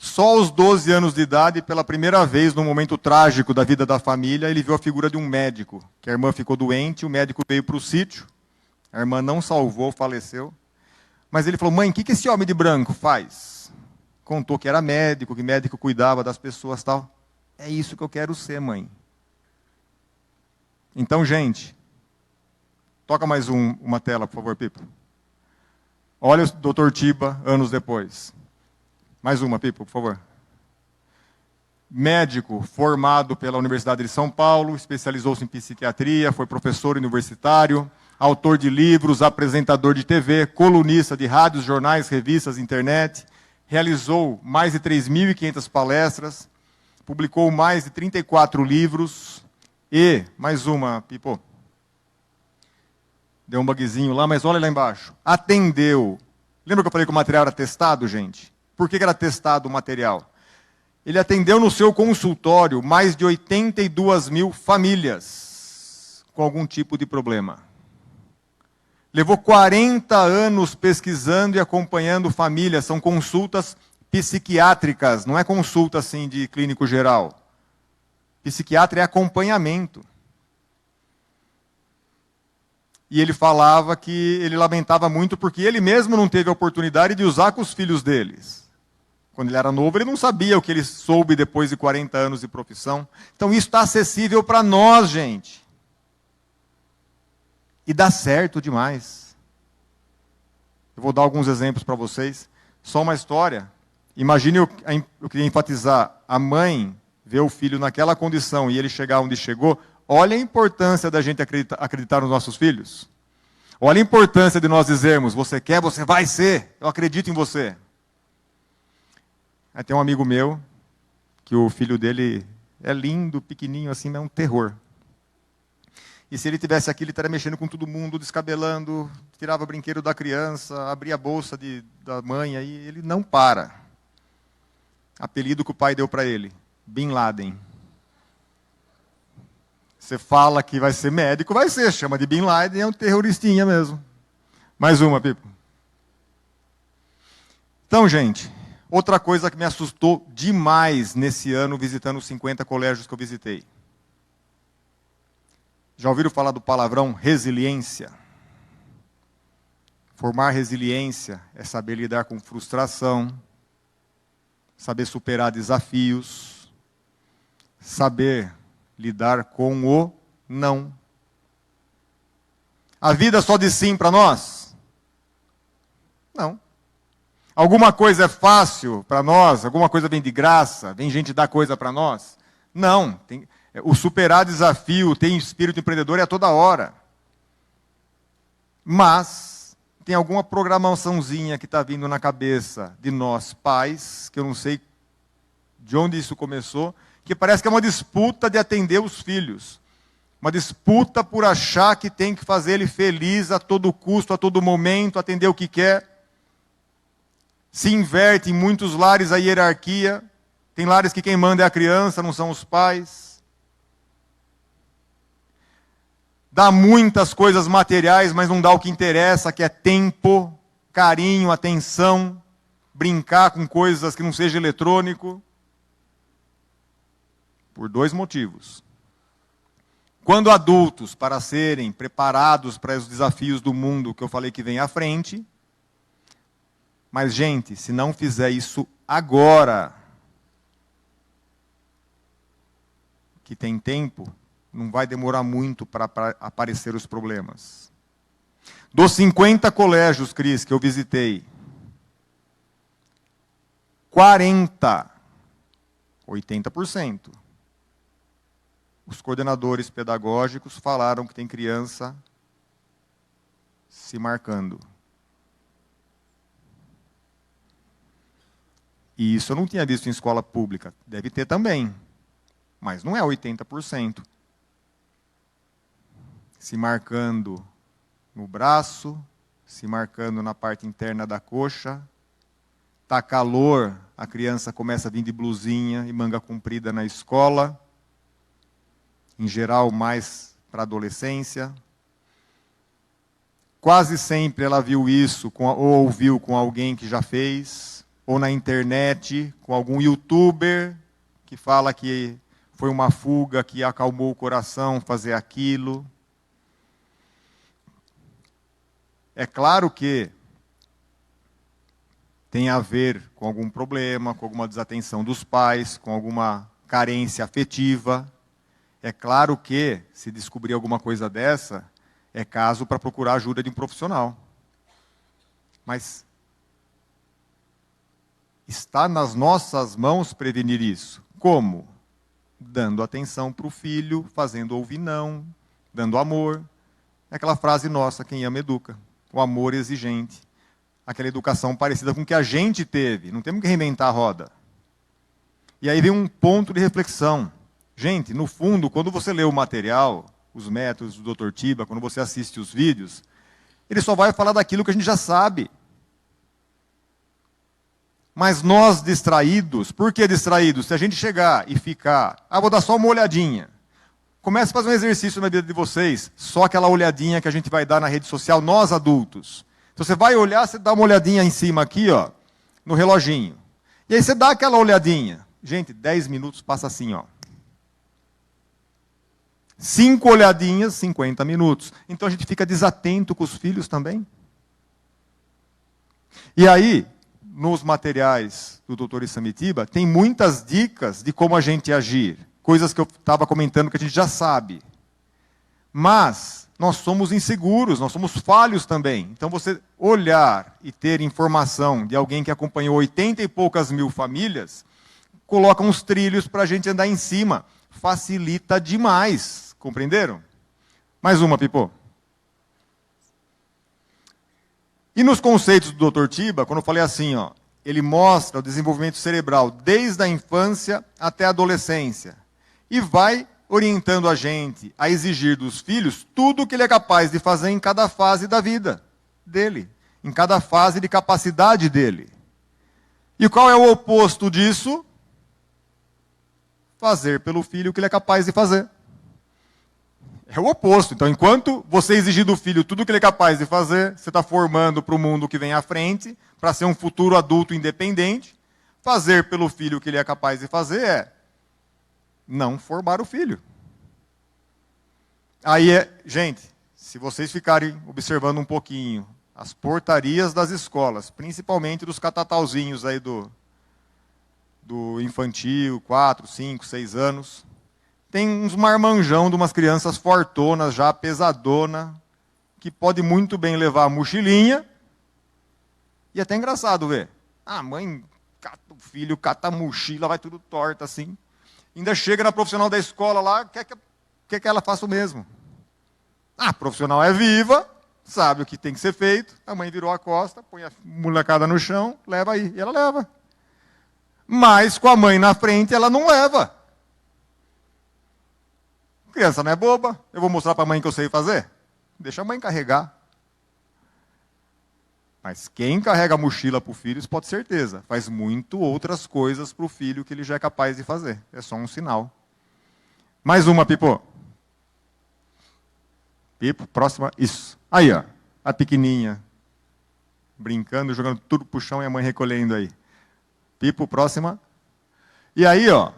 Só aos 12 anos de idade, pela primeira vez, num momento trágico da vida da família, ele viu a figura de um médico, que a irmã ficou doente, o médico veio para o sítio, a irmã não salvou, faleceu. Mas ele falou, mãe, o que esse homem de branco faz? Contou que era médico, que médico cuidava das pessoas e tal. É isso que eu quero ser, mãe. Então, gente, toca mais uma tela, por favor, Pipo. Olha o Dr. Tiba, anos depois. Mais uma, Pipo, por favor. Médico formado pela Universidade de São Paulo, especializou-se em psiquiatria, foi professor universitário, autor de livros, apresentador de TV, colunista de rádios, jornais, revistas, internet, realizou mais de 3.500 palestras, publicou mais de 34 livros e, mais uma, Pipo, deu um bugzinho lá, mas olha lá embaixo, atendeu. Lembra que eu falei que o material era testado, gente? Por que era testado o material? Ele atendeu no seu consultório mais de 82 mil famílias com algum tipo de problema. Levou 40 anos pesquisando e acompanhando famílias. São consultas psiquiátricas, não é consulta assim de clínico geral. Psiquiatra é acompanhamento. E ele falava que ele lamentava muito porque ele mesmo não teve a oportunidade de usar com os filhos deles. Quando ele era novo, ele não sabia o que ele soube depois de 40 anos de profissão. Então isso está acessível para nós, gente. E dá certo demais. Eu vou dar alguns exemplos para vocês. Só uma história. Imagine, eu queria enfatizar, a mãe vê o filho naquela condição e ele chegar onde chegou. Olha a importância da gente acreditar nos nossos filhos. Olha a importância de nós dizermos, você quer, você vai ser. Eu acredito em você. Aí tem um amigo meu, que o filho dele é lindo, pequenininho assim, é um terror. E se ele tivesse aqui, ele estaria mexendo com todo mundo, descabelando, tirava o brinquedo da criança, abria a bolsa da mãe, aí ele não para. Apelido que o pai deu para ele, Bin Laden. Você fala que vai ser médico, vai ser, chama de Bin Laden, é um terroristinha mesmo. Mais uma, Pipo. Então, gente, outra coisa que me assustou demais nesse ano, visitando os 50 colégios que eu visitei. Já ouviram falar do palavrão resiliência? Formar resiliência é saber lidar com frustração, saber superar desafios, saber lidar com o não. A vida só diz sim para nós? Não. Alguma coisa é fácil para nós? Alguma coisa vem de graça? Vem gente dar coisa para nós? Não. O superar desafio, tem espírito empreendedor é a toda hora. Mas tem alguma programaçãozinha que está vindo na cabeça de nós pais, que eu não sei de onde isso começou, que parece que é uma disputa de atender os filhos. Uma disputa por achar que tem que fazer ele feliz a todo custo, a todo momento, atender o que quer. Se inverte em muitos lares a hierarquia. Tem lares que quem manda é a criança, não são os pais. Dá muitas coisas materiais, mas não dá o que interessa, que é tempo, carinho, atenção, brincar com coisas que não seja eletrônico. Por dois motivos. Quando adultos, para serem preparados para os desafios do mundo que eu falei que vem à frente, mas, gente, se não fizer isso agora, que tem tempo, não vai demorar muito para aparecer os problemas. Dos 50 colégios, Cris, que eu visitei, 80%, os coordenadores pedagógicos falaram que tem criança se marcando. E isso eu não tinha visto em escola pública. Deve ter também, mas não é 80%. Se marcando no braço, se marcando na parte interna da coxa. Tá calor, a criança começa a vir de blusinha e manga comprida na escola. Em geral, mais para a adolescência. Quase sempre ela viu isso, ou ouviu com alguém que já fez, ou na internet, com algum youtuber que fala que foi uma fuga que acalmou o coração fazer aquilo. É claro que tem a ver com algum problema, com alguma desatenção dos pais, com alguma carência afetiva. É claro que, se descobrir alguma coisa dessa, é caso para procurar ajuda de um profissional. Mas está nas nossas mãos prevenir isso. Como? Dando atenção para o filho, fazendo ouvir não, dando amor. É aquela frase nossa, quem ama educa. O amor exigente. Aquela educação parecida com o que a gente teve. Não temos que reinventar a roda. E aí vem um ponto de reflexão. Gente, no fundo, quando você lê o material, os métodos do Dr. Tiba, quando você assiste os vídeos, ele só vai falar daquilo que a gente já sabe. Mas nós distraídos, por que distraídos? Se a gente chegar e ficar, vou dar só uma olhadinha. Comece a fazer um exercício na vida de vocês, só aquela olhadinha que a gente vai dar na rede social, nós adultos. Então você vai olhar, você dá uma olhadinha em cima aqui, ó, no reloginho. E aí você dá aquela olhadinha. Gente, 10 minutos passa assim, ó. 5 olhadinhas, 50 minutos. Então a gente fica desatento com os filhos também. E aí, nos materiais do Dr. Isamitiba, tem muitas dicas de como a gente agir. Coisas que eu estava comentando que a gente já sabe. Mas nós somos inseguros, nós somos falhos também. Então você olhar e ter informação de alguém que acompanhou 80 e poucas mil famílias, coloca uns trilhos para a gente andar em cima. Facilita demais. Compreenderam? Mais uma, Pipô. E nos conceitos do Dr. Tiba, quando eu falei assim, ó, ele mostra o desenvolvimento cerebral desde a infância até a adolescência. E vai orientando a gente a exigir dos filhos tudo o que ele é capaz de fazer em cada fase da vida dele. Em cada fase de capacidade dele. E qual é o oposto disso? Fazer pelo filho o que ele é capaz de fazer. É o oposto. Então, enquanto você exigir do filho tudo o que ele é capaz de fazer, você está formando para o mundo que vem à frente, para ser um futuro adulto independente. Fazer pelo filho o que ele é capaz de fazer é não formar o filho. Aí gente, se vocês ficarem observando um pouquinho as portarias das escolas, principalmente dos catatauzinhos aí do infantil, 4, 5, 6 anos, tem uns marmanjão de umas crianças fortonas, já pesadona, que pode muito bem levar a mochilinha. E é até engraçado ver. A mãe cata o filho, cata a mochila, vai tudo torta assim. Ainda chega na profissional da escola lá, quer que ela faça o mesmo. A profissional é viva, sabe o que tem que ser feito. A mãe virou a costa, põe a molecada no chão, leva aí. E ela leva. Mas com a mãe na frente, ela não leva. Criança não é boba. Eu vou mostrar para a mãe que eu sei fazer? Deixa a mãe carregar. Mas quem carrega a mochila para o filho, isso pode ter certeza, faz muito outras coisas para o filho que ele já é capaz de fazer. É só um sinal. Mais uma, Pipo. Pipo, próxima. Isso. Aí, ó. A pequenininha. Brincando, jogando tudo pro chão e a mãe recolhendo aí. Pipo, próxima. E aí, ó.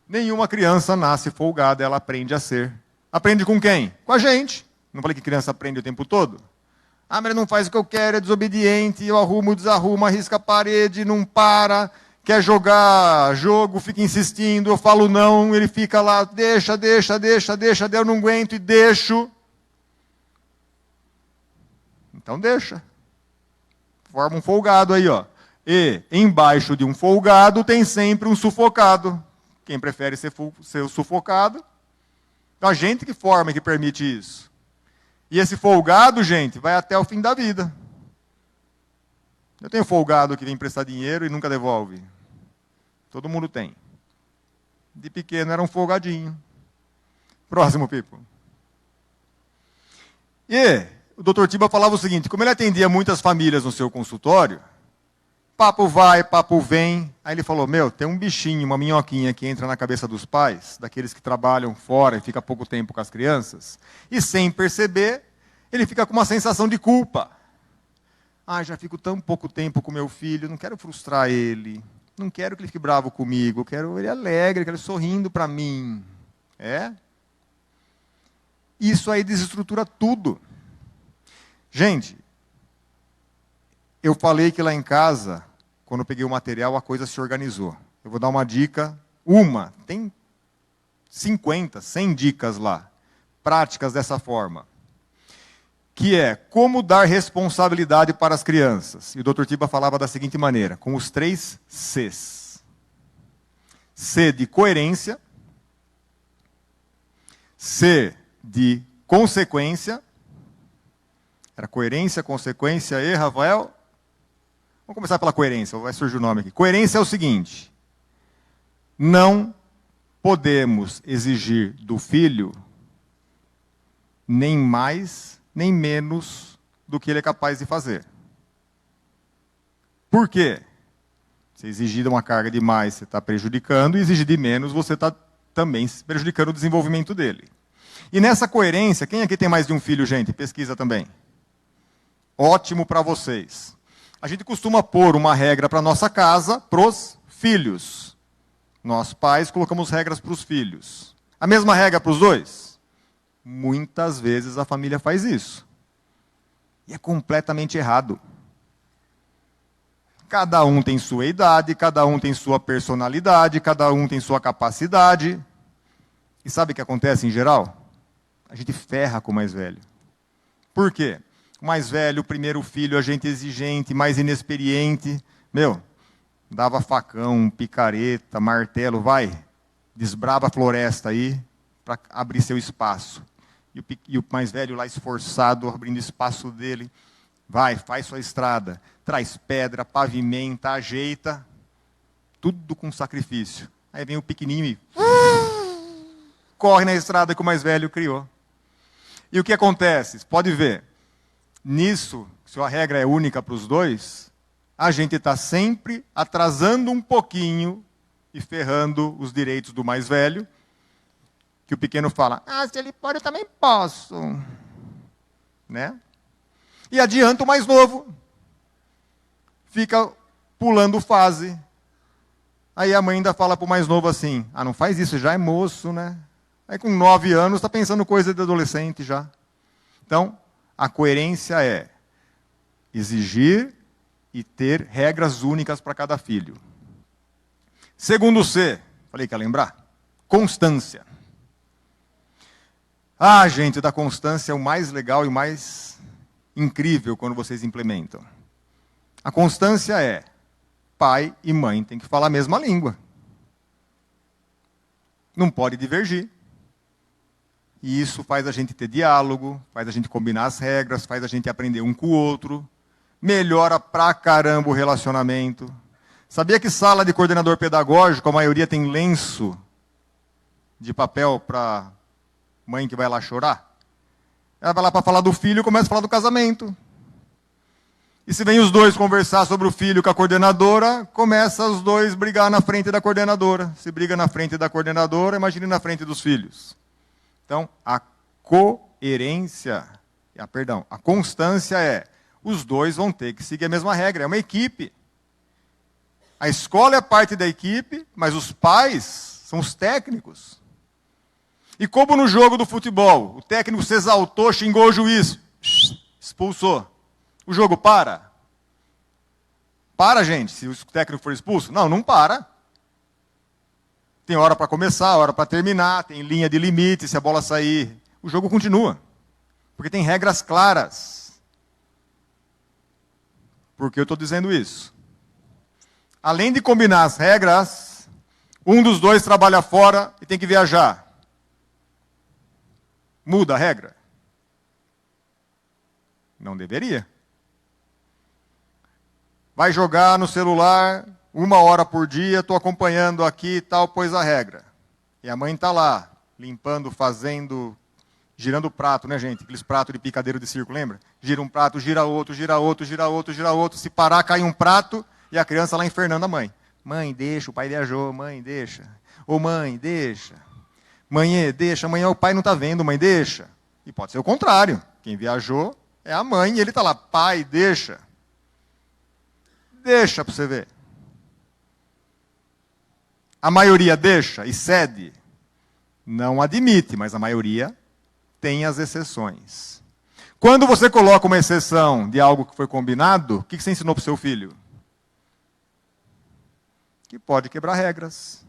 Nenhuma criança nasce folgada, ela aprende a ser. Aprende com quem? Com a gente. Não falei que criança aprende o tempo todo? Ah, mas ele não faz o que eu quero, é desobediente, eu arrumo, desarrumo, arrisca a parede, não para, quer jogar jogo, fica insistindo, eu falo não, ele fica lá, deixa, eu não aguento e deixo. Então deixa. Forma um folgado aí, ó. E embaixo de um folgado tem sempre um sufocado. Quem prefere ser o sufocado? Então a gente que forma e que permite isso. E esse folgado, gente, vai até o fim da vida. Eu tenho folgado que vem prestar dinheiro e nunca devolve. Todo mundo tem. De pequeno era um folgadinho. Próximo, Pipo. E o Dr. Tiba falava o seguinte, como ele atendia muitas famílias no seu consultório, papo vai, papo vem. Aí ele falou, tem um bichinho, uma minhoquinha que entra na cabeça dos pais, daqueles que trabalham fora e fica pouco tempo com as crianças, e sem perceber, ele fica com uma sensação de culpa. Ah, já fico tão pouco tempo com meu filho, não quero frustrar ele. Não quero que ele fique bravo comigo, eu quero ele alegre, eu quero ele sorrindo para mim. É? Isso aí desestrutura tudo. Gente, eu falei que lá em casa, quando eu peguei o material, a coisa se organizou. Eu vou dar uma dica, tem 50, 100 dicas lá, práticas dessa forma. Que é como dar responsabilidade para as crianças. E o Dr. Tiba falava da seguinte maneira, com os 3 Cs. C de coerência, C de consequência. Era coerência, consequência e, Rafael? Vamos começar pela coerência, vai surgir o nome aqui. Coerência é o seguinte, não podemos exigir do filho nem mais nem menos do que ele é capaz de fazer. Por quê? Se exigir uma carga de mais, você está prejudicando, e exigir de menos, você está também prejudicando o desenvolvimento dele. E nessa coerência, quem aqui tem mais de um filho, gente? Pesquisa também. Ótimo para vocês. A gente costuma pôr uma regra para a nossa casa, para os filhos. Nós, pais, colocamos regras para os filhos. A mesma regra para os dois? Muitas vezes a família faz isso. E é completamente errado. Cada um tem sua idade, cada um tem sua personalidade, cada um tem sua capacidade. E sabe o que acontece em geral? A gente ferra com o mais velho. Por quê? O mais velho, o primeiro filho, a gente exigente, mais inexperiente. Dava facão, picareta, martelo, vai, desbrava a floresta aí para abrir seu espaço. E o mais velho lá esforçado, abrindo espaço dele, vai, faz sua estrada, traz pedra, pavimenta, ajeita, tudo com sacrifício. Aí vem o pequenininho e corre na estrada que o mais velho criou. E o que acontece? Pode ver, nisso, se a regra é única para os dois, a gente está sempre atrasando um pouquinho e ferrando os direitos do mais velho, que o pequeno fala, se ele pode, eu também posso. Né? E adianta o mais novo. Fica pulando fase. Aí a mãe ainda fala para o mais novo assim, não faz isso, já é moço, né? Aí com 9 anos está pensando coisa de adolescente já. Então, a coerência é exigir e ter regras únicas para cada filho. Segundo C, falei que ia lembrar, constância. Gente, da constância é o mais legal e o mais incrível quando vocês implementam. A constância é, pai e mãe têm que falar a mesma língua. Não pode divergir. E isso faz a gente ter diálogo, faz a gente combinar as regras, faz a gente aprender um com o outro, melhora pra caramba o relacionamento. Sabia que sala de coordenador pedagógico, a maioria tem lenço de papel para mãe que vai lá chorar? Ela vai lá para falar do filho e começa a falar do casamento. E se vem os dois conversar sobre o filho com a coordenadora, começa os dois brigar na frente da coordenadora. Se briga na frente da coordenadora, imagine na frente dos filhos. Então, a constância é, os dois vão ter que seguir a mesma regra, é uma equipe. A escola é parte da equipe, mas os pais são os técnicos. E como no jogo do futebol, o técnico se exaltou, xingou o juiz, expulsou. O jogo para? Para, gente, se o técnico for expulso? Não, não para. Tem hora para começar, hora para terminar, tem linha de limite, se a bola sair, o jogo continua. Porque tem regras claras. Por que eu estou dizendo isso? Além de combinar as regras, um dos dois trabalha fora e tem que viajar. Muda a regra? Não deveria. Vai jogar no celular 1 hora por dia, estou acompanhando aqui e tal, pôs a regra. E a mãe está lá, limpando, fazendo, girando o prato, né, gente? Aqueles pratos de picadeiro de circo, lembra? Gira um prato, gira outro, gira outro, gira outro, gira outro. Se parar, cai um prato e a criança lá infernando a mãe. Mãe, deixa, o pai viajou, mãe, deixa. Ô mãe, deixa. Mãe, deixa, amanhã o pai não está vendo, mãe, deixa. E pode ser o contrário. Quem viajou é a mãe e ele está lá, pai, deixa. Deixa para você ver. A maioria deixa e cede. Não admite, mas a maioria tem as exceções. Quando você coloca uma exceção de algo que foi combinado, o que você ensinou para o seu filho? Que pode quebrar regras.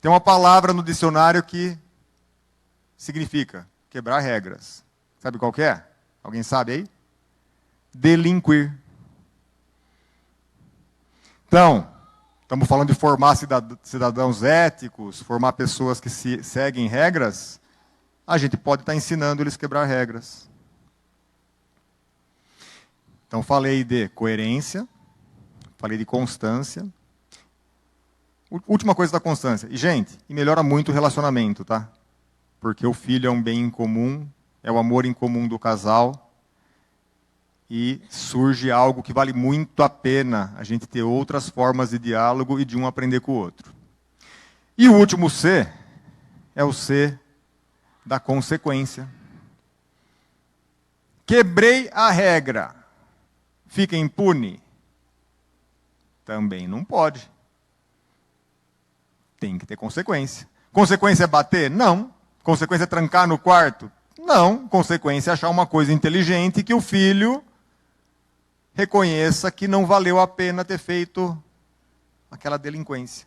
Tem uma palavra no dicionário que significa quebrar regras. Sabe qual que é? Alguém sabe aí? Delinquir. Então, estamos falando de formar cidadãos éticos, formar pessoas que seguem regras. A gente pode estar ensinando eles a quebrar regras. Então, falei de coerência, falei de constância. Última coisa da constância. E, gente, melhora muito o relacionamento, tá? Porque o filho é um bem em comum, é o amor em comum do casal. E surge algo que vale muito a pena a gente ter outras formas de diálogo e de um aprender com o outro. E o último C é o C da consequência. Quebrei a regra. Fica impune? Também não pode. Tem que ter consequência. Consequência é bater? Não. Consequência é trancar no quarto? Não. Consequência é achar uma coisa inteligente que o filho reconheça que não valeu a pena ter feito aquela delinquência.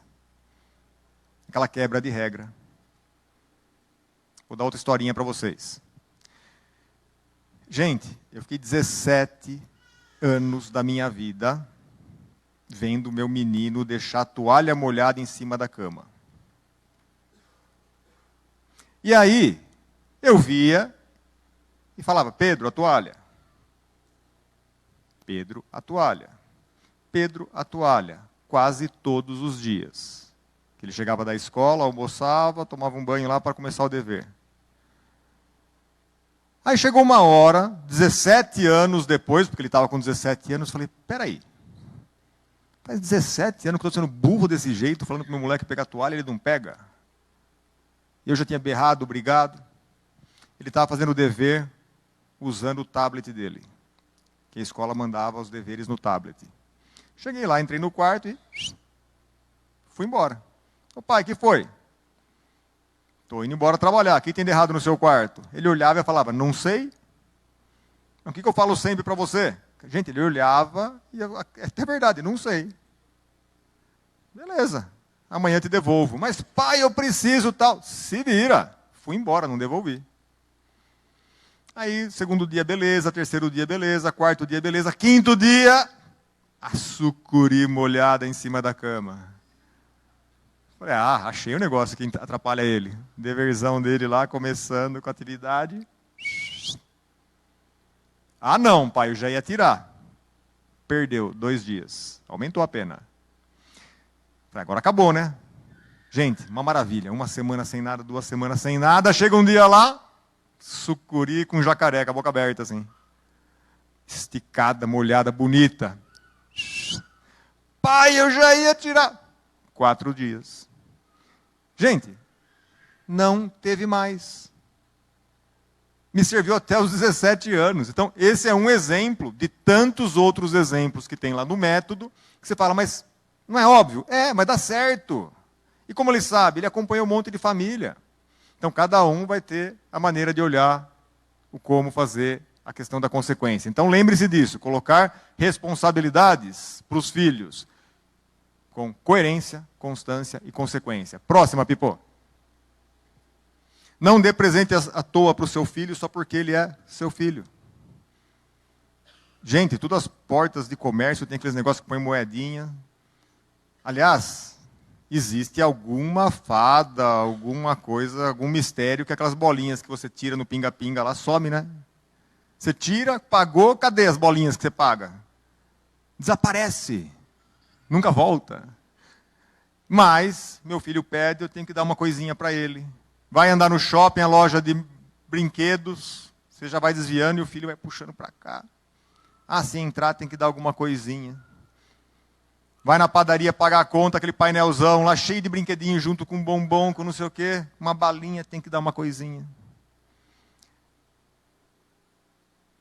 Aquela quebra de regra. Vou dar outra historinha para vocês. Gente, eu fiquei 17 anos da minha vida vendo meu menino deixar a toalha molhada em cima da cama. E aí, eu via e falava, Pedro, a toalha. Pedro, a toalha. Pedro, a toalha. Quase todos os dias. Ele chegava da escola, almoçava, tomava um banho lá para começar o dever. Aí chegou uma hora, 17 anos depois, porque ele estava com 17 anos, falei, peraí, faz 17 anos que eu estou sendo burro desse jeito, falando que meu moleque pega a toalha, ele não pega. Eu já tinha berrado, brigado. Ele estava fazendo o dever usando o tablet dele, que a escola mandava os deveres no tablet. Cheguei lá, entrei no quarto e fui embora. Ô pai, que foi? Estou indo embora trabalhar. O que tem de errado no seu quarto? Ele olhava e falava, não sei. O que eu falo sempre para você? Gente, ele olhava e é verdade, não sei. Beleza, amanhã te devolvo. Mas pai, eu preciso tal. Se vira. Fui embora, não devolvi. Aí, segundo dia, beleza. Terceiro dia, beleza. Quarto dia, beleza. Quinto dia, a sucuri molhada em cima da cama. Falei, achei um negócio que atrapalha ele. Deverzão dele lá, começando com a atividade. Não, pai, eu já ia tirar. Perdeu 2 dias. Aumentou a pena. Falei, agora acabou, né? Gente, uma maravilha. 1 semana sem nada, 2 semanas sem nada. Chega um dia lá, sucuri com jacaré, com a boca aberta assim. Esticada, molhada, bonita. Pai, eu já ia tirar. 4 dias. Gente, não teve mais. Me serviu até os 17 anos. Então, esse é um exemplo de tantos outros exemplos que tem lá no método, que você fala, mas não é óbvio? É, mas dá certo. E como ele sabe? Ele acompanha um monte de família. Então, cada um vai ter a maneira de olhar o como fazer a questão da consequência. Então, lembre-se disso, colocar responsabilidades para os filhos com coerência, constância e consequência. Próxima, Pipo. Não dê presente à toa para o seu filho só porque ele é seu filho. Gente, todas as portas de comércio tem aqueles negócios que põem moedinha. Aliás, existe alguma fada, alguma coisa, algum mistério que aquelas bolinhas que você tira no pinga-pinga lá some, né? Você tira, pagou, cadê as bolinhas que você paga? Desaparece. Nunca volta. Mas, meu filho pede, eu tenho que dar uma coisinha para ele. Vai andar no shopping, a loja de brinquedos, você já vai desviando e o filho vai puxando para cá. Se entrar tem que dar alguma coisinha. Vai na padaria pagar a conta, aquele painelzão lá cheio de brinquedinho junto com bombom, com não sei o quê, uma balinha, tem que dar uma coisinha.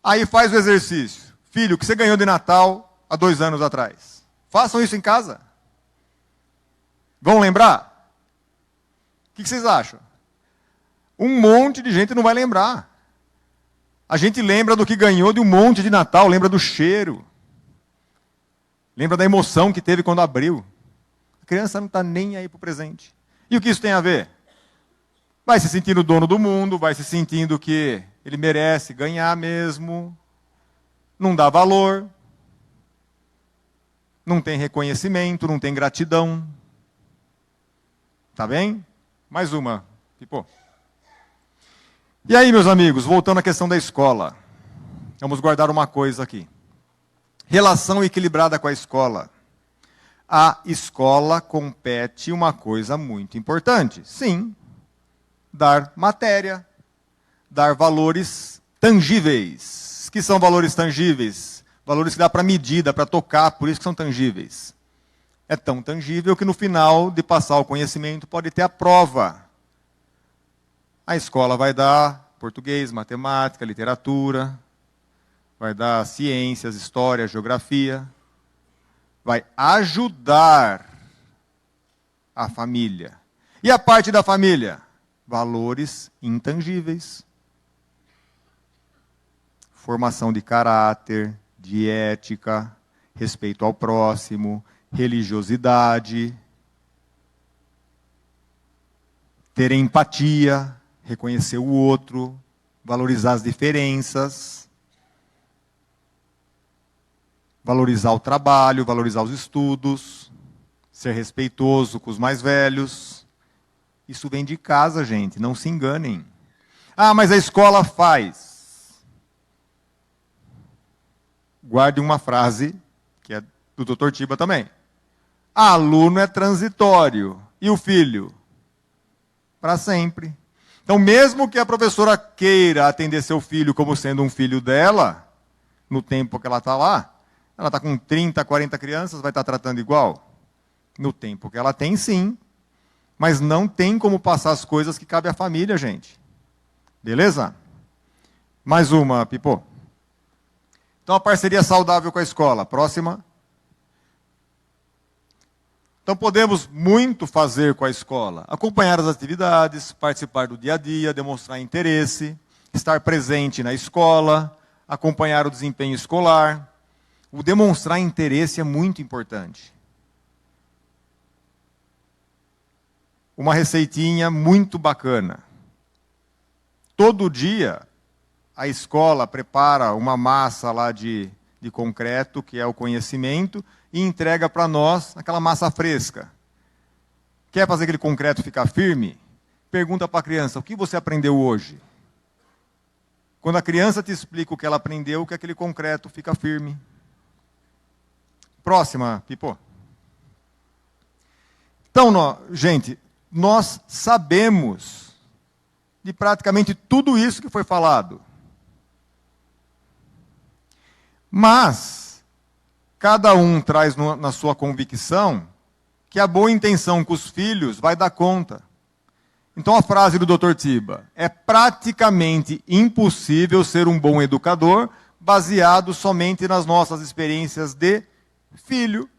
Aí faz o exercício. Filho, o que você ganhou de Natal há 2 anos atrás? Façam isso em casa. Vão lembrar? O que vocês acham? Um monte de gente não vai lembrar. A gente lembra do que ganhou de um monte de Natal, lembra do cheiro. Lembra da emoção que teve quando abriu. A criança não está nem aí para o presente. E o que isso tem a ver? Vai se sentindo dono do mundo, vai se sentindo que ele merece ganhar mesmo, não dá valor, não tem reconhecimento, não tem gratidão. Tá bem? Mais uma, Pipô. E aí, meus amigos, voltando à questão da escola. Vamos guardar uma coisa aqui. Relação equilibrada com a escola. A escola compete uma coisa muito importante. Sim, dar matéria, dar valores tangíveis. Que são valores tangíveis? Valores que dá para medir, dá para tocar, por isso que são tangíveis. É tão tangível que no final de passar o conhecimento pode ter a prova. A escola vai dar português, matemática, literatura, vai dar ciências, história, geografia, vai ajudar a família. E a parte da família? Valores intangíveis. Formação de caráter, de ética, respeito ao próximo, religiosidade, ter empatia, reconhecer o outro, valorizar as diferenças, valorizar o trabalho, valorizar os estudos, ser respeitoso com os mais velhos. Isso vem de casa, gente, não se enganem. Ah, mas a escola faz. Guarde uma frase, que é do Dr. Tiba também. Aluno é transitório. E o filho? Para sempre. Então, mesmo que a professora queira atender seu filho como sendo um filho dela, no tempo que ela está lá, ela está com 30, 40 crianças, vai estar tratando igual? No tempo que ela tem, sim. Mas não tem como passar as coisas que cabe à família, gente. Beleza? Mais uma, Pipô. Então, a parceria saudável com a escola. Próxima. Então, podemos muito fazer com a escola. Acompanhar as atividades, participar do dia a dia, demonstrar interesse, estar presente na escola, acompanhar o desempenho escolar. O demonstrar interesse é muito importante. Uma receitinha muito bacana. Todo dia, a escola prepara uma massa lá de concreto, que é o conhecimento, e entrega para nós aquela massa fresca. Quer fazer aquele concreto ficar firme? Pergunta para a criança, o que você aprendeu hoje? Quando a criança te explica o que ela aprendeu, que aquele concreto fica firme. Próxima, Pipô. Então, gente, nós sabemos de praticamente tudo isso que foi falado. Mas, cada um traz na sua convicção que a boa intenção com os filhos vai dar conta. Então, a frase do Dr. Tiba: é praticamente impossível ser um bom educador baseado somente nas nossas experiências de filho.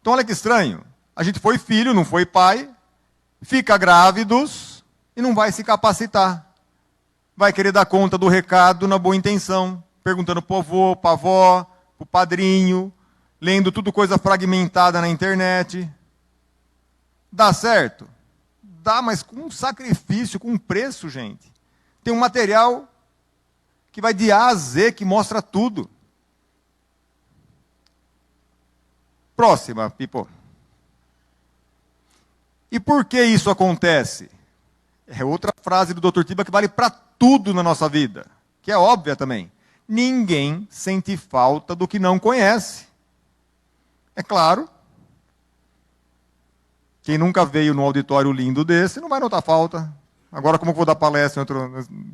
Então, olha que estranho. A gente foi filho, não foi pai, fica grávidos e não vai se capacitar. Vai querer dar conta do recado na boa intenção, perguntando para o avô, para a avó, para o padrinho, lendo tudo coisa fragmentada na internet. Dá certo? Dá, mas com um sacrifício, com um preço, gente. Tem um material que vai de A a Z, que mostra tudo. Próxima, Pipo. E por que isso acontece? É outra frase do Dr. Tiba que vale para tudo na nossa vida, que é óbvia também. Ninguém sente falta do que não conhece. É claro. Quem nunca veio num auditório lindo desse não vai notar falta. Agora, como eu vou dar palestra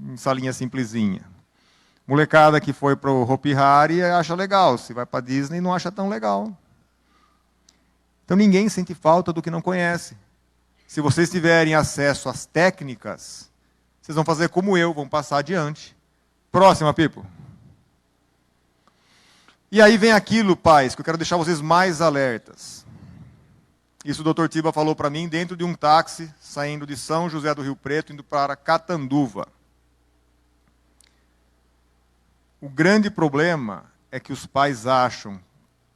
em salinha simplesinha? Molecada que foi para o Hopi Hari acha legal. Se vai para a Disney, não acha tão legal. Então, ninguém sente falta do que não conhece. Se vocês tiverem acesso às técnicas, vocês vão fazer como eu, vão passar adiante. Próxima, Pipo. E aí vem aquilo, pais, que eu quero deixar vocês mais alertas. Isso o Dr. Tiba falou para mim dentro de um táxi, saindo de São José do Rio Preto, indo para Catanduva. O grande problema é que os pais acham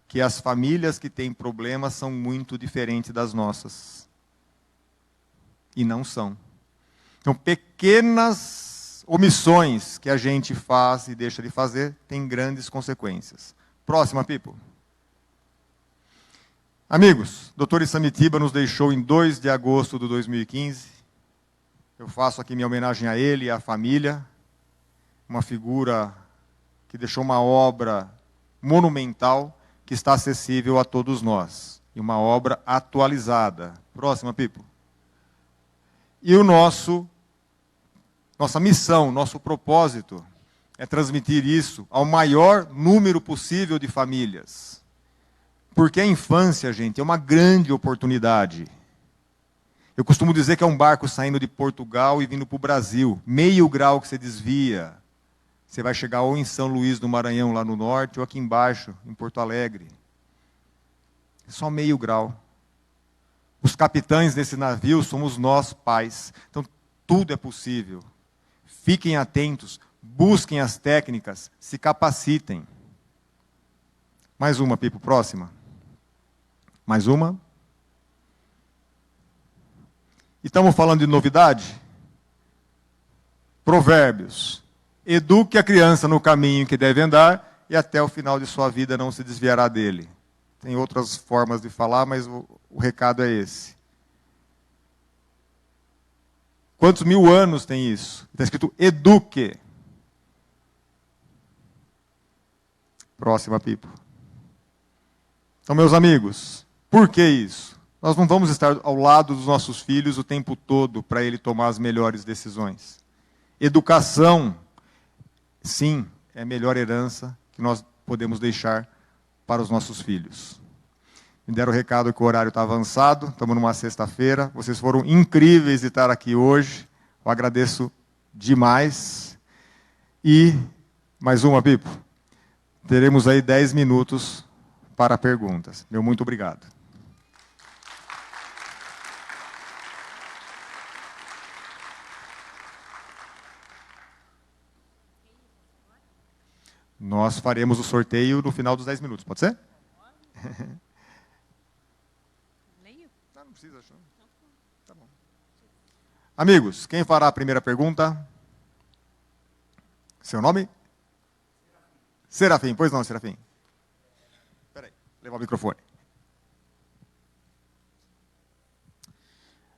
que as famílias que têm problemas são muito diferentes das nossas. E não são. Então, pequenas omissões que a gente faz e deixa de fazer têm grandes consequências. Próxima, Pipo. Amigos, Dr. Isamitiba nos deixou em 2 de agosto de 2015. Eu faço aqui minha homenagem a ele e à família. Uma figura que deixou uma obra monumental que está acessível a todos nós. E uma obra atualizada. Próxima, Pipo. E nossa missão, nosso propósito é transmitir isso ao maior número possível de famílias. Porque a infância, gente, é uma grande oportunidade. Eu costumo dizer que é um barco saindo de Portugal e vindo para o Brasil. Meio grau que você desvia, você vai chegar ou em São Luís do Maranhão, lá no norte, ou aqui embaixo, em Porto Alegre. É só meio grau. Os capitães desse navio somos nós, pais. Então, tudo é possível. Fiquem atentos, busquem as técnicas, se capacitem. Mais uma, Pipo, próxima. Mais uma. E estamos falando de novidade? Provérbios. Eduque a criança no caminho que deve andar e até o final de sua vida não se desviará dele. Tem outras formas de falar, mas o recado é esse. Quantos mil anos tem isso? Está escrito eduque. Próxima, Pipo. Então, meus amigos, por que isso? Nós não vamos estar ao lado dos nossos filhos o tempo todo para ele tomar as melhores decisões. Educação, sim, é a melhor herança que nós podemos deixar para os nossos filhos. Me deram o recado que o horário está avançado, estamos numa sexta-feira, vocês foram incríveis de estar aqui hoje, eu agradeço demais. E, mais uma, Pipo, teremos aí 10 minutos para perguntas. Meu muito obrigado. Nós faremos o sorteio no final dos 10 minutos, pode ser? Não precisa, acho. Tá bom. Amigos, quem fará a primeira pergunta? Seu nome? Serafim, pois não, Serafim. Espera aí, levar o microfone.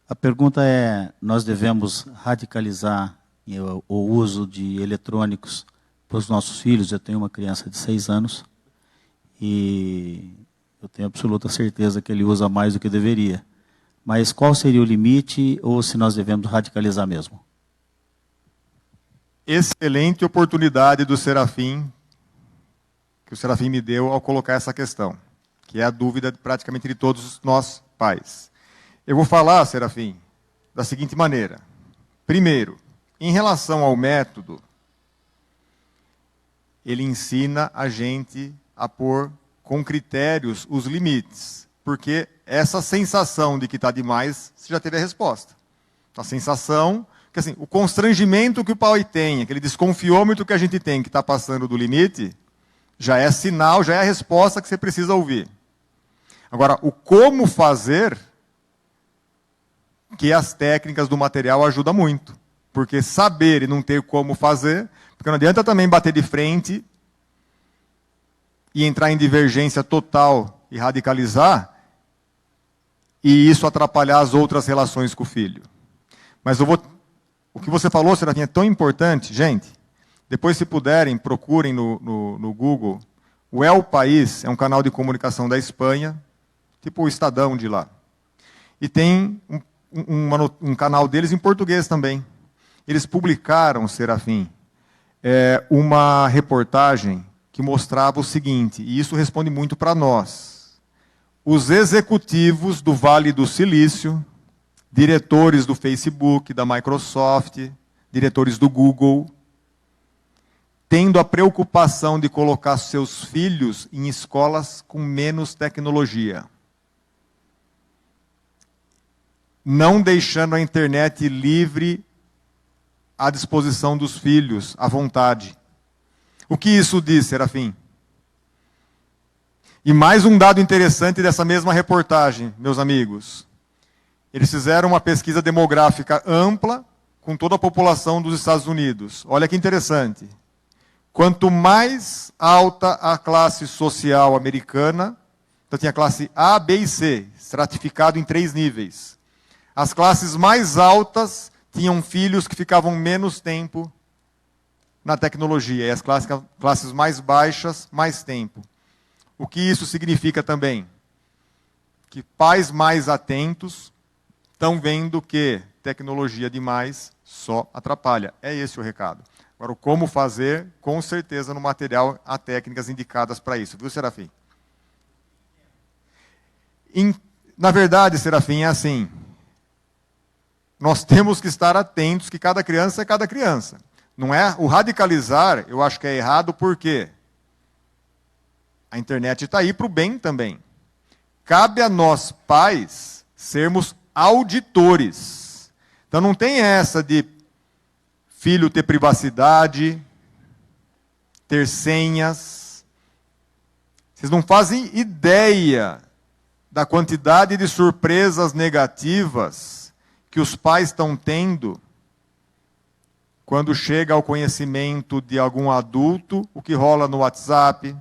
A pergunta é, nós devemos radicalizar o uso de eletrônicos para os nossos filhos? Eu tenho uma criança de 6 anos e eu tenho absoluta certeza que ele usa mais do que deveria. Mas qual seria o limite ou se nós devemos radicalizar mesmo? Excelente oportunidade do Serafim, que o Serafim me deu ao colocar essa questão, que é a dúvida praticamente de todos nós pais. Eu vou falar, Serafim, da seguinte maneira. Primeiro, em relação ao método, ele ensina a gente a pôr com critérios os limites, porque essa sensação de que está demais, você já teve a resposta. A sensação, que assim, o constrangimento que o pai tem, aquele desconfiômetro que a gente tem, que está passando do limite, já é sinal, já é a resposta que você precisa ouvir. Agora, o como fazer, que as técnicas do material ajudam muito. Porque saber e não ter como fazer, porque não adianta também bater de frente e entrar em divergência total e radicalizar, e isso atrapalhar as outras relações com o filho. Mas o que você falou, Serafim, é tão importante. Gente, depois, se puderem, procurem no Google. O El País é um canal de comunicação da Espanha, tipo o Estadão de lá. E tem um canal deles em português também. Eles publicaram, Serafim, uma reportagem que mostrava o seguinte, e isso responde muito para nós. Os executivos do Vale do Silício, diretores do Facebook, da Microsoft, diretores do Google, tendo a preocupação de colocar seus filhos em escolas com menos tecnologia. Não deixando a internet livre à disposição dos filhos, à vontade. O que isso diz, Serafim? E mais um dado interessante dessa mesma reportagem, meus amigos. Eles fizeram uma pesquisa demográfica ampla com toda a população dos Estados Unidos. Olha que interessante. Quanto mais alta a classe social americana, então tinha a classe A, B e C, estratificado em 3 níveis. As classes mais altas tinham filhos que ficavam menos tempo na tecnologia, e as classes mais baixas, mais tempo. O que isso significa também? Que pais mais atentos estão vendo que tecnologia demais só atrapalha. É esse o recado. Agora, o como fazer, com certeza no material há técnicas indicadas para isso. Viu, Serafim? Na verdade, Serafim, é assim. Nós temos que estar atentos que cada criança é cada criança. Não é o radicalizar, eu acho que é errado, porque a internet está aí para o bem também. Cabe a nós, pais, sermos auditores. Então não tem essa de filho ter privacidade, ter senhas. Vocês não fazem ideia da quantidade de surpresas negativas que os pais estão tendo quando chega ao conhecimento de algum adulto, o que rola no WhatsApp,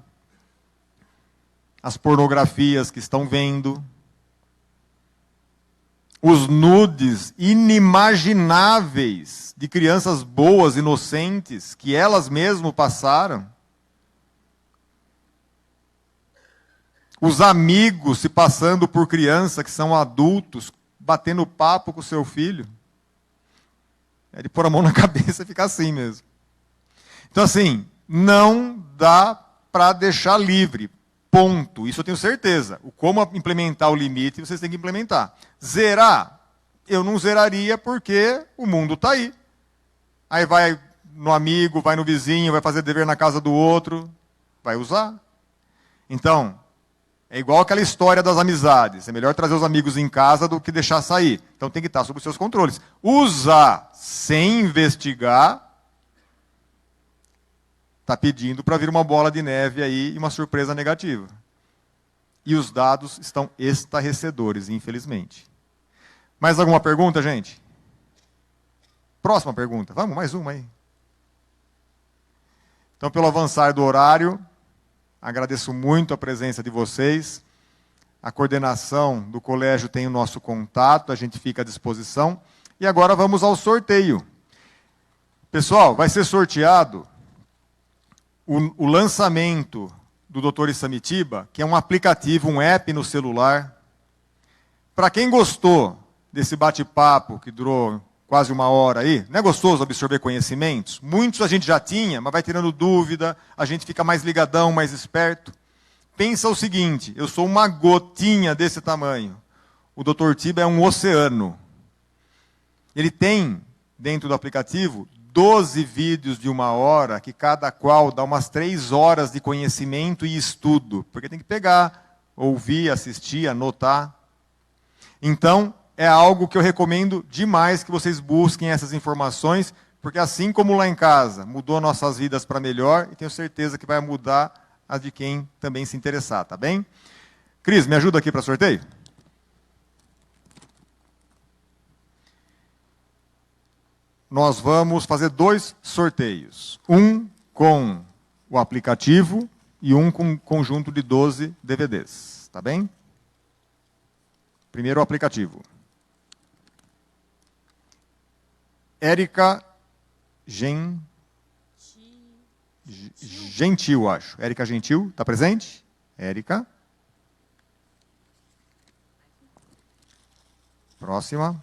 as pornografias que estão vendo, os nudes inimagináveis de crianças boas, inocentes, que elas mesmas passaram. Os amigos se passando por criança que são adultos, batendo papo com o seu filho. É de pôr a mão na cabeça e ficar assim mesmo. Então, assim, não dá para deixar livre. Ponto. Isso eu tenho certeza. O como implementar o limite, vocês têm que implementar. Zerar? Eu não zeraria porque o mundo está aí. Aí vai no amigo, vai no vizinho, vai fazer dever na casa do outro, vai usar. Então, é igual aquela história das amizades. É melhor trazer os amigos em casa do que deixar sair. Então tem que estar sob os seus controles. Usar sem investigar está pedindo para vir uma bola de neve aí e uma surpresa negativa. E os dados estão estarrecedores, infelizmente. Mais alguma pergunta, gente? Próxima pergunta. Vamos, mais uma aí. Então, pelo avançar do horário, agradeço muito a presença de vocês. A coordenação do colégio tem o nosso contato, a gente fica à disposição. E agora vamos ao sorteio. Pessoal, vai ser sorteado o lançamento do Dr. Isamitiba, que é um aplicativo, um app no celular. Para quem gostou desse bate-papo, que durou quase 1 hora aí, não é gostoso absorver conhecimentos? Muitos a gente já tinha, mas vai tirando dúvida, a gente fica mais ligadão, mais esperto. Pensa o seguinte, eu sou uma gotinha desse tamanho. O Dr. Tiba é um oceano. Ele tem, dentro do aplicativo, 12 vídeos de 1 hora, que cada qual dá umas 3 horas de conhecimento e estudo. Porque tem que pegar, ouvir, assistir, anotar. Então, é algo que eu recomendo demais que vocês busquem essas informações, porque assim como lá em casa mudou nossas vidas para melhor, e tenho certeza que vai mudar a de quem também se interessar, tá bem? Cris, me ajuda aqui para sorteio? Nós vamos fazer 2 sorteios. Um com o aplicativo e um com um conjunto de 12 DVDs. Tá bem? Primeiro o aplicativo. Érica Gentil, acho. Érica Gentil, está presente? Érica. Próxima.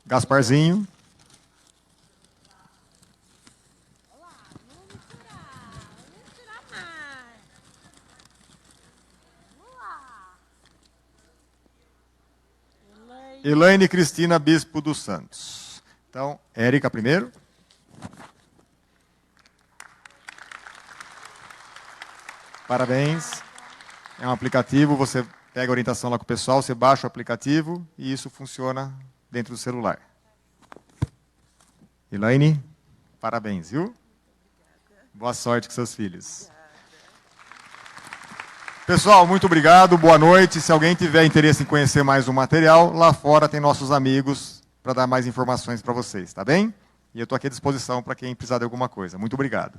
Gasparzinho. Elaine Cristina Bispo dos Santos. Então, Érica primeiro. Parabéns. É um aplicativo, você pega a orientação lá com o pessoal, você baixa o aplicativo e isso funciona dentro do celular. Elaine, parabéns, viu? Boa sorte com seus filhos. Pessoal, muito obrigado, boa noite. Se alguém tiver interesse em conhecer mais o material, lá fora tem nossos amigos para dar mais informações para vocês, tá bem? E eu estou aqui à disposição para quem precisar de alguma coisa. Muito obrigado.